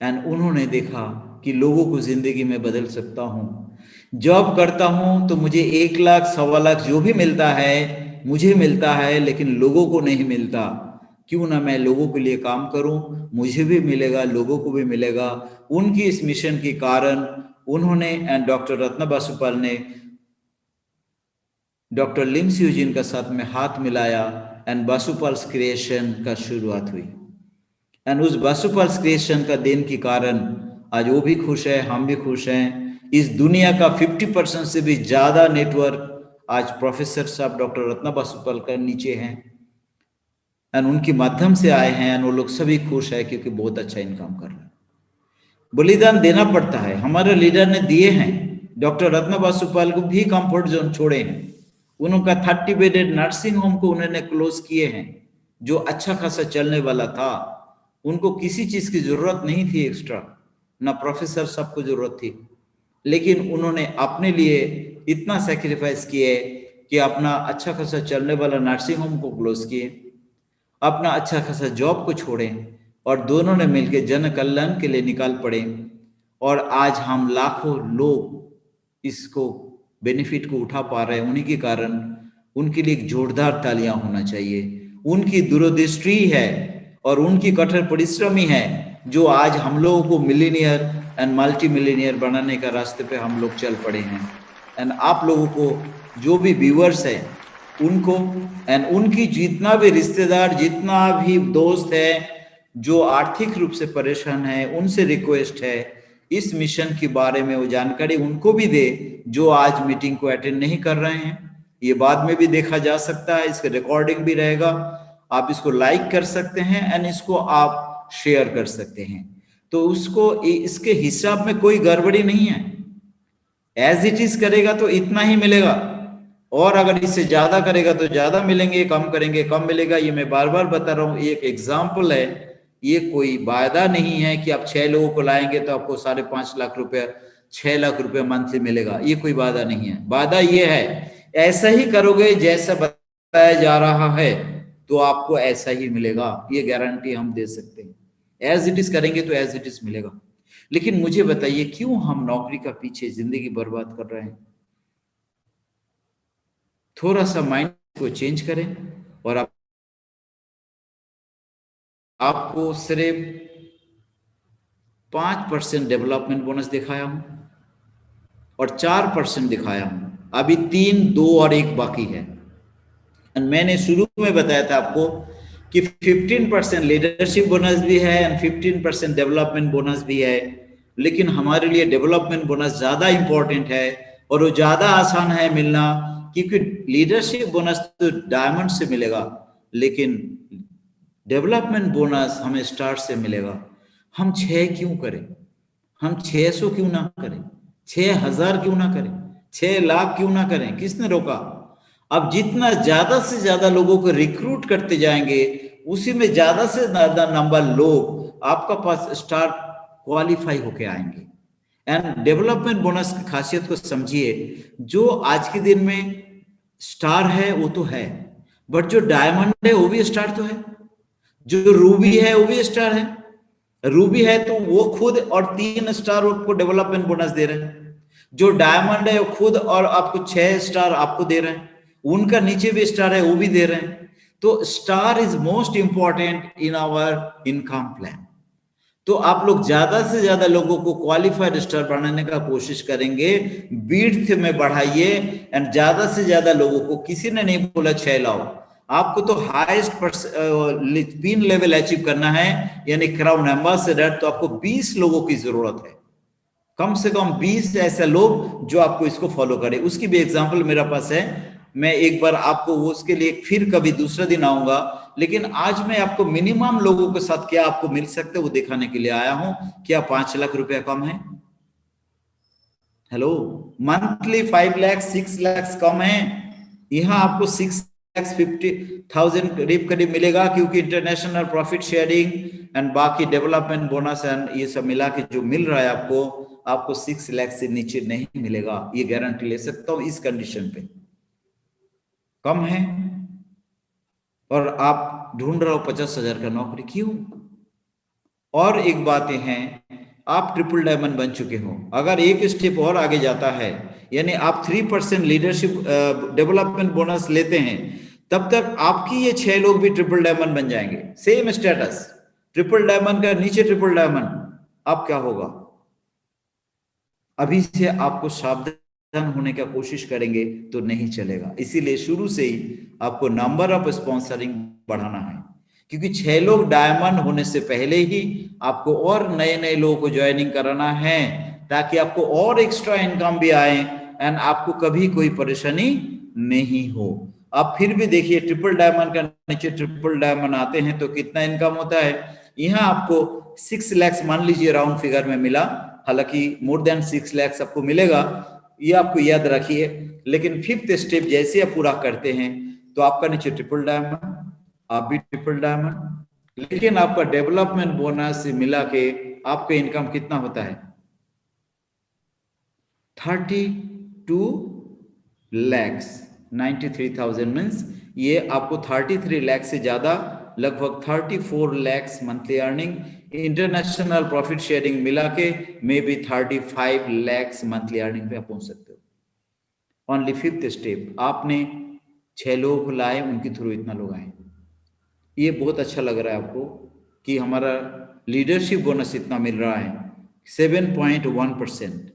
एंड उन्होंने देखा कि लोगों को जिंदगी में बदल सकता हूं। जॉब करता हूं तो मुझे 1 लाख, 1.25 लाख जो भी मिलता है मुझे मिलता है, लेकिन लोगों को नहीं मिलता। क्यों ना मैं लोगों के लिए काम करूं, मुझे भी मिलेगा, लोगों को भी मिलेगा। उनकी इस मिशन के कारण उन्होंने एंड डॉक्टर रत्ना बासुपाल ने डॉक्टर लिम स्यूजिन का साथ में हाथ मिलाया एंड बासुपाल्स क्रिएशन का शुरुआत हुई। एंड उस बासुपाल्स क्रिएशन का देन के कारण आज वो भी खुश है, हम भी खुश हैं। इस दुनिया का 50% से भी ज्यादा नेटवर्क आज प्रोफेसर साहब डॉक्टर रत्ना बासुपाल का नीचे हैं एंड उनके माध्यम से आए हैं एंड वो लोग सभी खुश है, क्योंकि बहुत अच्छा इनकम कर रहे हैं। बलिदान देना पड़ता है, हमारे लीडर ने दिए हैं। डॉक्टर रत्ना बासुपाल को भी कंफर्ट जोन छोड़े हैं, उनका 30 बेडेड नर्सिंग होम को उन्होंने क्लोज किए हैं, जो अच्छा खासा चलने वाला था। उनको किसी चीज की जरूरत नहीं थी एक्स्ट्रा, ना प्रोफेसर साहब को जरूरत थी, लेकिन उन्होंने अपने लिए इतना सेक्रीफाइस किए कि अपना अच्छा खासा चलने वाला नर्सिंग होम को क्लोज किए, अपना अच्छा खासा जॉब को छोड़े और दोनों ने मिलकर जन कल्याण के लिए निकाल पड़े। और आज हम लाखों लोग इसको बेनिफिट को उठा पा रहे हैं उन्हीं के कारण। उनके लिए एक जोरदार तालियां होना चाहिए। उनकी दूरदृष्टि है और उनकी कठोर परिश्रमी है, जो आज हम लोगों को मिलीनियर एंड मल्टी मिलीनियर बनाने का रास्ते पे हम लोग चल पड़े हैं। एंड आप लोगों को जो भी व्यूअर्स है उनको एंड उनकी जितना भी रिश्तेदार, जितना भी दोस्त है जो आर्थिक रूप से परेशान है, उनसे रिक्वेस्ट है इस मिशन के बारे में वो जानकारी उनको भी दे, जो आज मीटिंग को अटेंड नहीं कर रहे हैं। ये बाद में भी देखा जा सकता है, इसका रिकॉर्डिंग भी रहेगा, आप इसको लाइक कर सकते हैं एंड इसको आप शेयर कर सकते हैं। तो उसको इसके हिसाब में कोई गड़बड़ी नहीं है, एज इट इज करेगा तो इतना ही मिलेगा, और अगर इससे ज्यादा करेगा तो ज्यादा मिलेंगे, कम करेंगे कम मिलेगा। ये मैं बार बार बता रहा हूँ, एक एग्जाम्पल है, ये कोई वायदा नहीं है कि आप 6 लोगों को लाएंगे तो आपको 5.5 लाख रुपया, 6 लाख रुपया मंथली मिलेगा। ये कोई वादा नहीं है। वादा ये है ऐसा ही करोगे जैसा बताया जा रहा है तो आपको ऐसा ही मिलेगा, ये गारंटी हम दे सकते हैं। एज इट इज करेंगे तो एज इट इज मिलेगा। लेकिन मुझे बताइए, क्यों हम नौकरी का पीछे जिंदगी बर्बाद कर रहे हैं? थोड़ा सा माइंड को चेंज करें और आपको सिर्फ 5% डेवलपमेंट बोनस दिखाया हूं और 4% दिखाया हूं। अभी 3, 2 और 1 बाकी है। मैंने शुरू में बताया था आपको कि 15% लीडरशिप बोनस भी है एंड 15% डेवलपमेंट बोनस भी है, लेकिन हमारे लिए डेवलपमेंट बोनस ज्यादा इंपॉर्टेंट है, और वो ज्यादा आसान है मिलना, क्योंकि लीडरशिप बोनस तो डायमंड से मिलेगा, लेकिन डेवलपमेंट बोनस हमें स्टार से मिलेगा। हम 6 क्यों करें? हम 600 क्यों ना करें? 6000 क्यों ना करें? 6 लाख क्यों ना करें? किसने रोका? अब जितना ज्यादा से ज्यादा लोगों को रिक्रूट करते जाएंगे, उसी में ज्यादा से ज्यादा नंबर लोग आपका पास स्टार क्वालिफाई होके आएंगे। एंड डेवलपमेंट बोनस की खासियत को समझिए, जो आज के दिन में स्टार है वो तो है, बट जो डायमंड है वो भी स्टार तो है, जो रूबी है वो भी स्टार है। रूबी है तो वो खुद और 3 स्टार आपको डेवलपमेंट बोनस दे रहे हैं, जो डायमंड है वो खुद और आपको 6 स्टार आपको दे रहे हैं, उनका नीचे भी स्टार है वो भी दे रहे हैं। तो star is most important in our income plan. तो आप लोग ज्यादा से ज्यादा लोगों को क्वालिफाइड स्टार बनाने का कोशिश करेंगे, बीड्थ में बढ़ाइए, एंड ज्यादा से ज्यादा लोगों को, किसी ने नहीं बोला 6 लाओ, आपको तो हाईएस्ट पिन लेवल अचीव करना है, यानी क्राउन एम्बेसडर, तो आपको 20 लोगों की जरूरत है, कम से कम 20 ऐसे लोग जो आपको इसको फॉलो करें। उसकी भी एग्जांपल मेरे पास है, मैं एक बार आपको उसके लिए फिर कभी दूसरा दिन आऊंगा, लेकिन आज मैं आपको मिनिमम लोगों के साथ क्या आपको मिल सकते वो दिखाने के लिए आया हूं। क्या 5 लाख रुपया कम है? हेलो, मंथली 5 लाख 6 लाख कम है? यहां आपको 6,50,000 करीब करीब मिलेगा, क्योंकि इंटरनेशनल प्रॉफिट शेयरिंग एंड बाकी डेवलपमेंट बोनस एंड ये सब मिला के जो मिल रहा है आपको 6 लाख से नीचे नहीं मिलेगा, ये गारंटी ले सकता हूं। इस कंडीशन पे कम है और आप ढूंढ रहे हो 50,000 का नौकरी, क्यों? और एक बात है, आप ट्रिपल डायमंड बन चुके हो, अगर एक स्टेप और आगे जाता है, यानी आप 3% लीडरशिप डेवलपमेंट बोनस लेते हैं, तब तक आपकी ये 6 लोग भी ट्रिपल डायमंड बन जाएंगे, सेम स्टेटस, ट्रिपल डायमंड का नीचे ट्रिपल डायमंड। अब क्या होगा? अभी से आपको सावधान होने का कोशिश करेंगे तो नहीं चलेगा। इसीलिए शुरू से ही आपको नंबर ऑफ स्पॉन्सरिंग बढ़ाना है, क्योंकि 6 लोग डायमंड होने से पहले ही आपको और नए नए लोगों को ज्वाइनिंग कराना है, ताकि आपको और एक्स्ट्रा इनकम भी आए एंड आपको कभी कोई परेशानी नहीं हो। आप फिर भी देखिए, ट्रिपल डायमंड का नीचे ट्रिपल डायमंड आते हैं तो कितना इनकम होता है। यहाँ आपको 6 लाख मान लीजिए राउंड फिगर में मिला, हालांकि मोर देन 6 लाख आपको मिलेगा, ये आपको याद रखिए। लेकिन 5th स्टेप जैसे आप पूरा करते हैं तो आपका नीचे ट्रिपल डायमंड, आप भी ट्रिपल डायमंड, लेकिन आपका डेवलपमेंट बोनस से मिला के आपका इनकम कितना होता है? 32 लाख 93,000 मीन्स ये आपको 33 लाख से ज्यादा, लगभग 34 lakh monthly earning, international profit sharing मिला के may be 35 lakh monthly earning पे आप पहुंच सकते हो। ओनली 5th स्टेप, आपने 6 लोगों को लाए, उनके थ्रू इतना लोग आए। ये बहुत अच्छा लग रहा है आपको कि हमारा लीडरशिप बोनस इतना मिल रहा है, 7.1%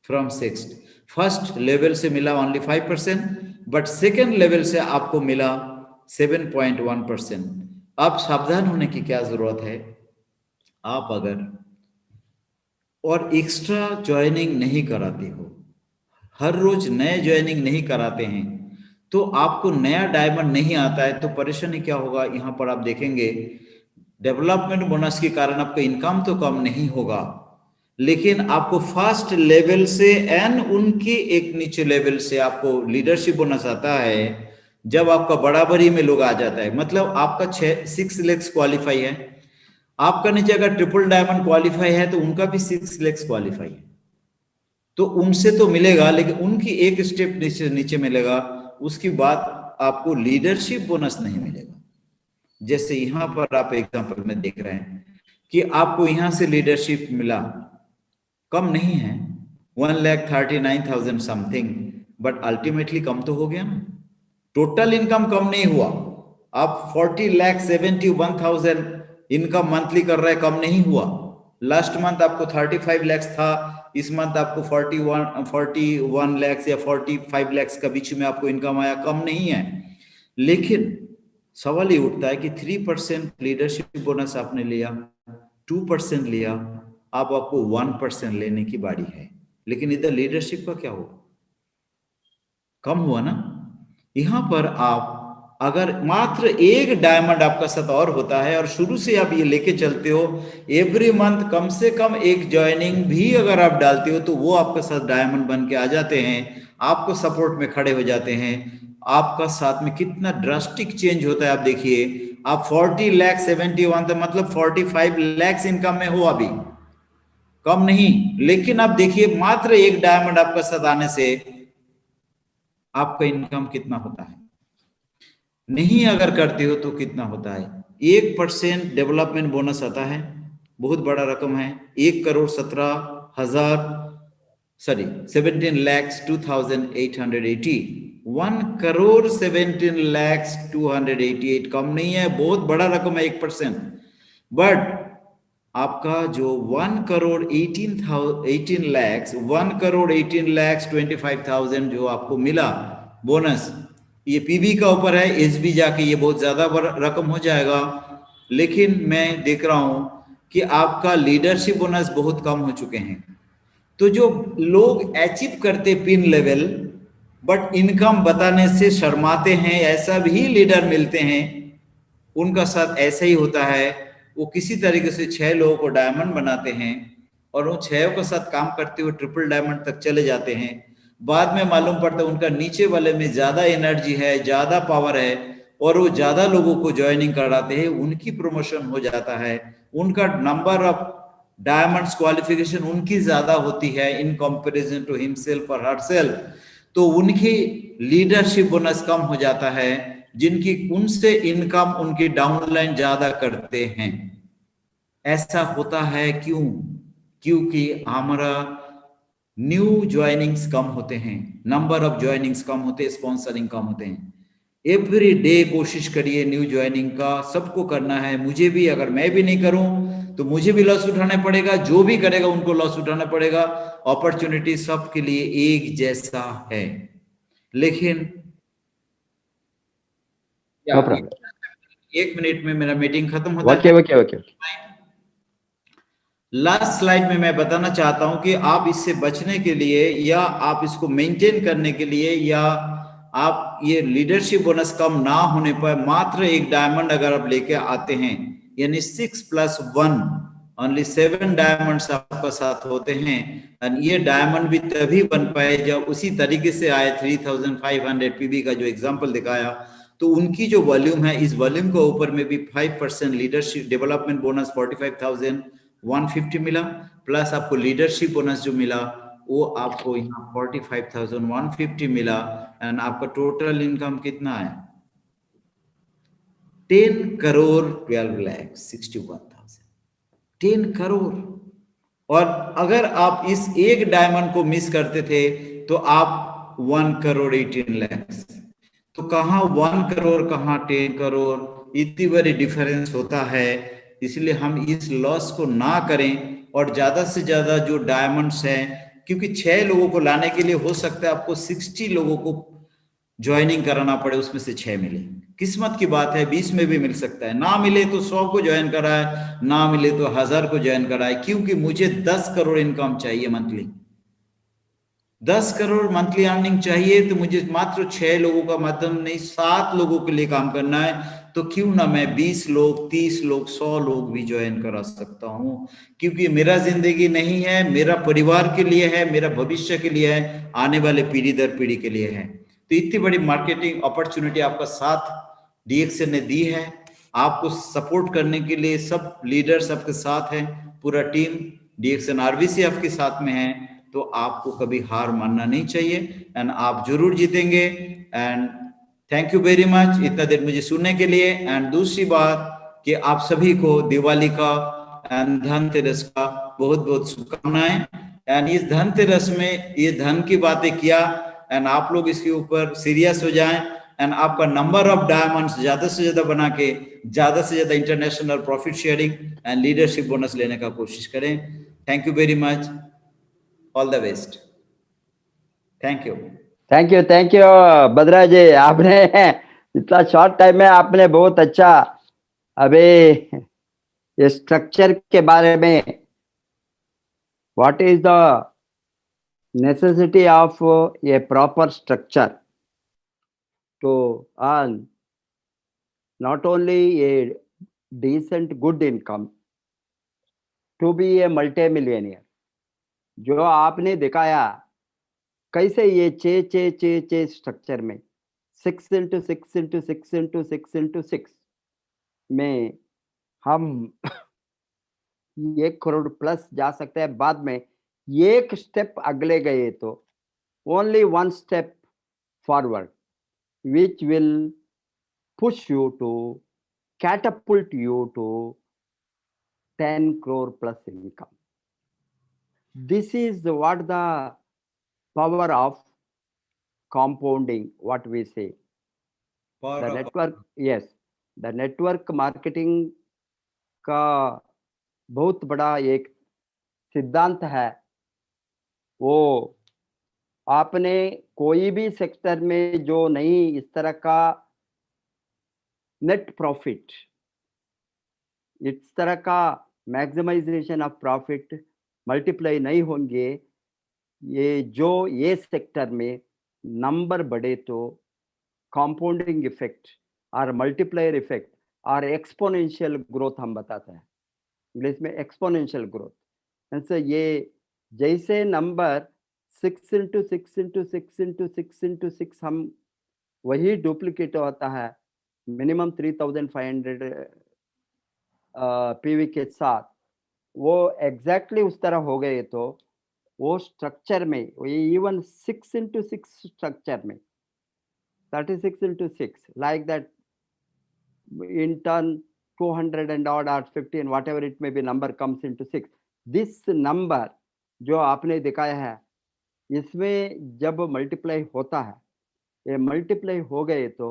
फ्रॉम 6th। फर्स्ट लेवल से मिला ओनली 5%, बट सेकेंड लेवल से आपको मिला 7.1%। अब सावधान होने की क्या जरूरत है, आप अगर और एक्स्ट्रा ज्वाइनिंग नहीं कराते हो, हर रोज नए ज्वाइनिंग नहीं कराते हैं, तो आपको नया डायमंड नहीं आता है, तो परेशानी क्या होगा? यहां पर आप देखेंगे डेवलपमेंट बोनस के कारण आपका इनकम तो कम नहीं होगा, लेकिन आपको फर्स्ट लेवल से एंड उनके एक नीचे लेवल से आपको लीडरशिप बोनस आता है। जब आपका बराबरी में लोग आ जाता है, मतलब आपका 6 लाख क्वालिफाई है, आपका नीचे अगर ट्रिपल डायमंड क्वालिफाई है तो उनका भी 6 लाख क्वालिफाई है, तो उनसे तो मिलेगा, लेकिन उनकी एक स्टेप नीचे मिलेगा, उसकी बाद आपको लीडरशिप बोनस नहीं मिलेगा। जैसे यहां पर आप एग्जांपल में देख रहे हैं कि आपको यहां से लीडरशिप मिला, कम नहीं है, 1,39,000 समथिंग, बट अल्टीमेटली कम तो हो गया ना, टोटल इनकम कम नहीं हुआ। आप 40,71,000 इनकम मंथली कर रहे हैं, कम नहीं हुआ। लास्ट मंथ आपको 35 लाख था, इस मंथ आपको 41 लाख या 45 लाख का बीच में आपको इनकम आया, कम नहीं है। लेकिन सवाल ये उठता है कि 3% लीडरशिप बोनस आपने लिया, 2% लिया, अब आपको 1% लेने की बारी है, लेकिन इधर लीडरशिप का क्या होगा? कम हुआ ना। यहाँ पर आप अगर मात्र एक डायमंड आपका साथ और होता है और शुरू से आप ये लेके चलते हो, एवरी मंथ कम से कम एक ज्वाइनिंग भी अगर आप डालते हो तो वो आपके साथ डायमंड बन के आ जाते हैं, आपको सपोर्ट में खड़े हो जाते हैं। आपका साथ में कितना ड्रास्टिक चेंज होता है आप देखिए। आप 40 लाख 71 था, मतलब 45 लाख इनकम में हो अभी, कम नहीं। लेकिन आप देखिए मात्र एक डायमंड आपका साथ आने से आपका इनकम कितना होता है, नहीं अगर करते हो तो कितना होता है। 1% डेवलपमेंट बोनस आता है, बहुत बड़ा रकम है। 1,17,000 सॉरी 17 lakhs 2,880, 1,17 lakhs 288, कम नहीं है, बहुत बड़ा रकम है 1%। बट आपका जो 1,18 lakhs 1,18 lakhs 25,000 जो आपको मिला बोनस, ये पीबी का ऊपर है, एसबी जाके ये बहुत ज्यादा रकम हो जाएगा। लेकिन मैं देख रहा हूं कि आपका लीडरशिप बोनस बहुत कम हो चुके हैं। तो जो लोग अचीव करते पिन लेवल बट इनकम बताने से शर्माते हैं, ऐसा भी लीडर मिलते हैं, उनका साथ ऐसा ही होता है। वो किसी तरीके से 6 लोगों को डायमंड बनाते हैं और वो 6 के साथ काम करते हुए ट्रिपल डायमंड तक चले जाते हैं। बाद में मालूम पड़ता है उनका नीचे वाले में ज्यादा एनर्जी है, ज्यादा पावर है और वो ज्यादा लोगों को ज्वाइनिंग कराते हैं, उनकी प्रमोशन हो जाता है, उनका नंबर ऑफ डायमंड्स क्वालिफिकेशन उनकी ज्यादा होती है इन कंपैरिजन टू हिमसेल्फ और हरसेल्फ, तो उनकी लीडरशिप बोनस कम हो जाता है, जिनकी उनसे इनकम उनकी डाउनलाइन ज्यादा करते हैं। ऐसा होता है क्यों? क्योंकि हमारा न्यू ज्वाइनिंग्स कम होते हैं, नंबर ऑफ ज्वाइनिंग्स कम होते हैं, स्पॉन्सरिंग कम होते हैं। एवरी डे कोशिश करिए न्यू ज्वाइनिंग का, सबको करना है, मुझे भी, अगर मैं भी नहीं करूं तो मुझे भी लॉस उठाना पड़ेगा, जो भी करेगा उनको लॉस उठाना पड़ेगा। अपॉर्चुनिटी सबके लिए एक जैसा है, लेकिन नो प्रॉब्लम, 1 मिनट में मेरा मीटिंग खत्म होता है। ओके। लास्ट स्लाइड में मैं बताना चाहता हूं कि आप इससे बचने के लिए या आप इसको मेंटेन करने के लिए या आप ये लीडरशिप बोनस कम ना होने पर मात्र एक डायमंड अगर आप लेके आते हैं, यानी 6+1 ओनली 7 डायमंड्स आपका साथ होते हैं, और ये डायमंड भी तभी बन पाए जब उसी तरीके से आए 3,500 पीबी का जो एग्जांपल दिखाया, तो उनकी जो वॉल्यूम है, इस वॉल्यूम के ऊपर में भी 5% लीडरशिप डेवलपमेंट बोनस 45,150 मिला, प्लस आपको लीडरशिप बोनस जो मिला वो आपको यहाँ 45,150 मिला, एंड आपका टोटल इनकम कितना है 10,12,61,000, 10 करोड़। और अगर आप इस एक डायमंड को मिस करते थे तो आप 1,18 लाख, तो कहां 1 करोड़ कहां 10 करोड़, इतनी बड़ी डिफरेंस होता है। इसलिए हम इस लॉस को ना करें और ज्यादा से ज्यादा जो डायमंड्स हैं, क्योंकि 6 लोगों को लाने के लिए हो सकता है आपको 60 लोगों को ज्वाइनिंग कराना पड़े, उसमें से 6 मिले, किस्मत की बात है, 20 में भी मिल सकता है, ना मिले तो 100 को ज्वाइन कराए, ना मिले तो 1000 को ज्वाइन कराए, क्योंकि मुझे 10 करोड़ इनकम चाहिए मंथली, 10 करोड़ मंथली अर्निंग चाहिए, तो मुझे मात्र 6 लोगों का माध्यम नहीं 7 लोगों के लिए काम करना है। तो क्यों ना मैं 20 लोग 30 लोग 100 लोग भी ज्वाइन करा सकता हूं, क्योंकि मेरा जिंदगी नहीं है, मेरा परिवार के लिए है, मेरा भविष्य के लिए है, आने वाले पीढ़ी दर पीढ़ी के लिए है। तो इतनी बड़ी मार्केटिंग अपॉर्चुनिटी आपका साथ डीएक्सएन ने दी है, आपको सपोर्ट करने के लिए सब लीडर्स आपके साथ हैं, पूरा टीम डीएक्सएन आरबीसी आपके साथ में है, तो आपको कभी हार मानना नहीं चाहिए, एंड आप जरूर जीतेंगे। And thank you very much इतना देर मुझे सुनने के लिए। एंड दूसरी बात कि आप सभी को दिवाली का एंड धनतेरस का बहुत बहुत शुभकामनाएं। एंड इस धनतेरस में ये धन की बातें किया, एंड आप लोग इसके ऊपर सीरियस हो जाएं, एंड आपका नंबर ऑफ डायमंड्स ज्यादा से ज्यादा बना के ज्यादा से ज्यादा international profit sharing and leadership bonus लेने का कोशिश करें। Thank you very much, all the best, thank you. Thank you Bhadra ji, आपने इतना शॉर्ट टाइम में आपने बहुत अच्छा अभी ये स्ट्रक्चर के बारे में, what is the necessity of A proper structure, to earn not only a decent good income, to be a multi-millionaire. जो आपने दिखाया कैसे ये चे स्ट्रक्चर में 6 into 6 into 6 into 6 into 6 में हम 1 करोड़ प्लस जा सकते हैं। बाद में एक स्टेप अगले गए तो only one step forward, which will push you to catapult you to 10 crore plus income. This is what the power of compounding, what we say. The network, yes, the network marketing का बहुत बड़ा एक सिद्धांत है। वो आपने कोई भी सेक्टर में जो नहीं इस तरह का नेट प्रॉफिट, इस तरह का मैक्सिमाइजेशन ऑफ प्रॉफिट मल्टीप्लाई नहीं होंगे, ये सेक्टर में नंबर बढ़े तो कंपाउंडिंग इफेक्ट और मल्टीप्लायर इफेक्ट और एक्सपोनेंशियल ग्रोथ हम बताते हैं इंग्लिश में, एक्सपोनेंशियल ग्रोथ। ऐसे ये जैसे number 6 into 6 into 6 into 6 into 6 हम वही डुप्लीकेट होता है मिनिमम 3500 पीवी के साथ, वो एग्जैक्टली उस तरह हो गए तो वो स्ट्रक्चर में इवन 6 into 6 स्ट्रक्चर में 36 into 6 like that in turn 200 and odd or 15 whatever it may be number comes into 6. This number जो आपने दिखाया है इसमें जब मल्टीप्लाई होता है, ये मल्टीप्लाई हो गए तो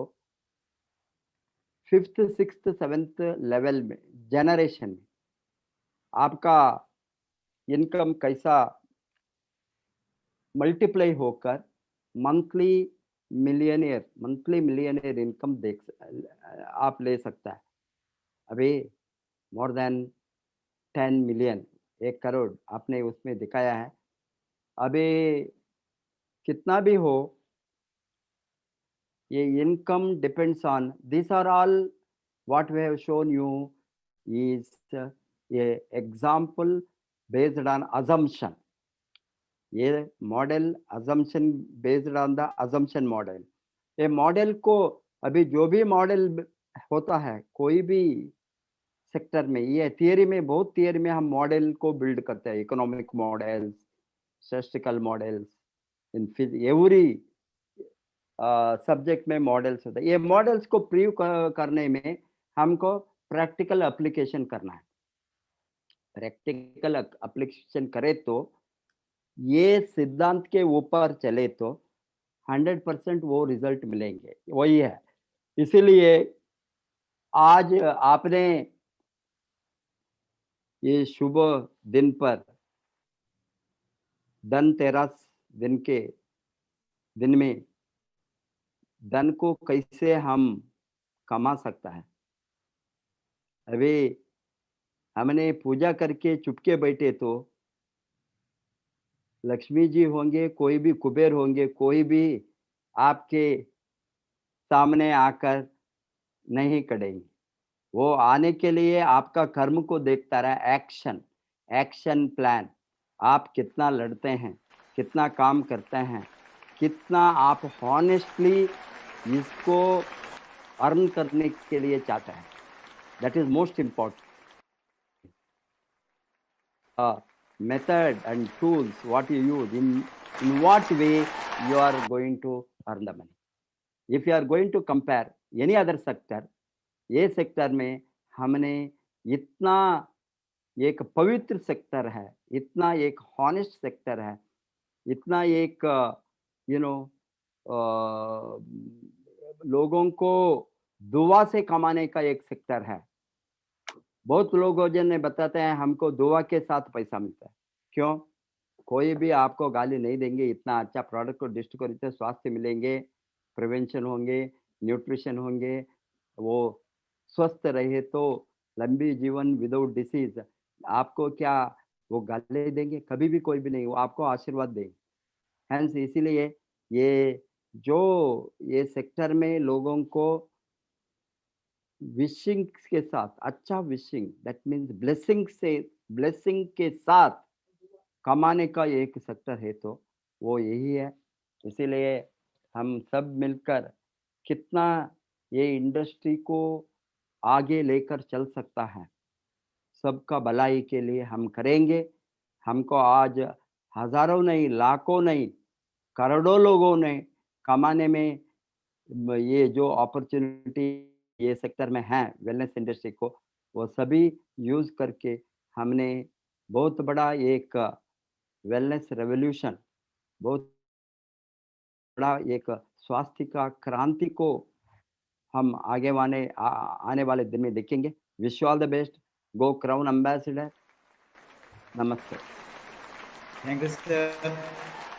5th 6th 7th लेवल में जनरेशन में आपका इनकम कैसा मल्टीप्लाई होकर मंथली मिलियनियर इनकम आप ले सकता है। अभी मोर देन 10 मिलियन, 1 करोड़ आपने उसमें दिखाया है। अभी कितना भी हो, ये income depends on this are all what we have shown you is ये एग्जाम्पल बेस्ड ऑन अजम्पशन। ये model assumption based on the assumption model. ये मॉडल को अभी जो भी मॉडल होता है कोई भी सेक्टर में, ये थियरी में, बहुत थियरी में हम मॉडल को बिल्ड करते हैं, economic models, statistical models, in every subject में मॉडल्स होते हैं। ये मॉडल्स को प्रूव करने में हमको प्रैक्टिकल एप्लीकेशन करना है। प्रैक्टिकल एप्लीकेशन करे तो ये सिद्धांत के ऊपर चले तो 100% वो रिजल्ट मिलेंगे, वही है। इसीलिए आज आपने ये शुभ दिन पर धनतेरस दिन में धन को कैसे हम कमा सकता है। अभी हमने पूजा करके चुपके बैठे तो लक्ष्मी जी होंगे, कोई भी कुबेर होंगे, कोई भी आपके सामने आकर नहीं करेंगे। वो आने के लिए आपका कर्म को देखता रहा, एक्शन प्लान, आप कितना लड़ते हैं, कितना काम करते हैं, कितना आप हॉनेस्टली इसको अर्न करने के लिए चाहते हैं। That is most important. Method and tools what you use, in what way you are going to earn the money. If you are going to compare any other sector, ये sector में हमने इतना एक पवित्र सेक्टर है, इतना एक honest sector है, इतना एक लोगों को दुआ से कमाने का एक सेक्टर है। बहुत लोगों ने बताते हैं हमको दुआ के साथ पैसा मिलता है। क्यों? कोई भी आपको गाली नहीं देंगे, इतना अच्छा प्रोडक्ट को डिस्ट्रीब्यूट करते, स्वास्थ्य मिलेंगे, प्रिवेंशन होंगे, न्यूट्रिशन होंगे, वो स्वस्थ रहे तो लंबी जीवन विदाउट डिसीज। आपको क्या वो गाली देंगे? कभी भी कोई भी नहीं, वो आपको आशीर्वाद देंगे। हैंस इसीलिए ये जो ये सेक्टर में लोगों को विशिंग के साथ, अच्छा विशिंग, दैट मीन्स ब्लेसिंग के साथ कमाने का एक सेक्टर है तो वो यही है। इसीलिए हम सब मिलकर कितना ये इंडस्ट्री को आगे लेकर चल सकता है, सबका भलाई के लिए हम करेंगे। हमको आज हजारों नहीं, लाखों नहीं, करोड़ों लोगों ने कमाने में ये जो अपॉर्चुनिटी ये सेक्टर में है वेलनेस इंडस्ट्री को, वो सभी यूज करके हमने बहुत बड़ा एक वेलनेस रेवोल्यूशन, बहुत बड़ा एक स्वास्थ्य का क्रांति को हम आगे आने वाले दिन में देखेंगे। Wish you all the best. Go crown ambassador. नमस्ते। Thank you sir.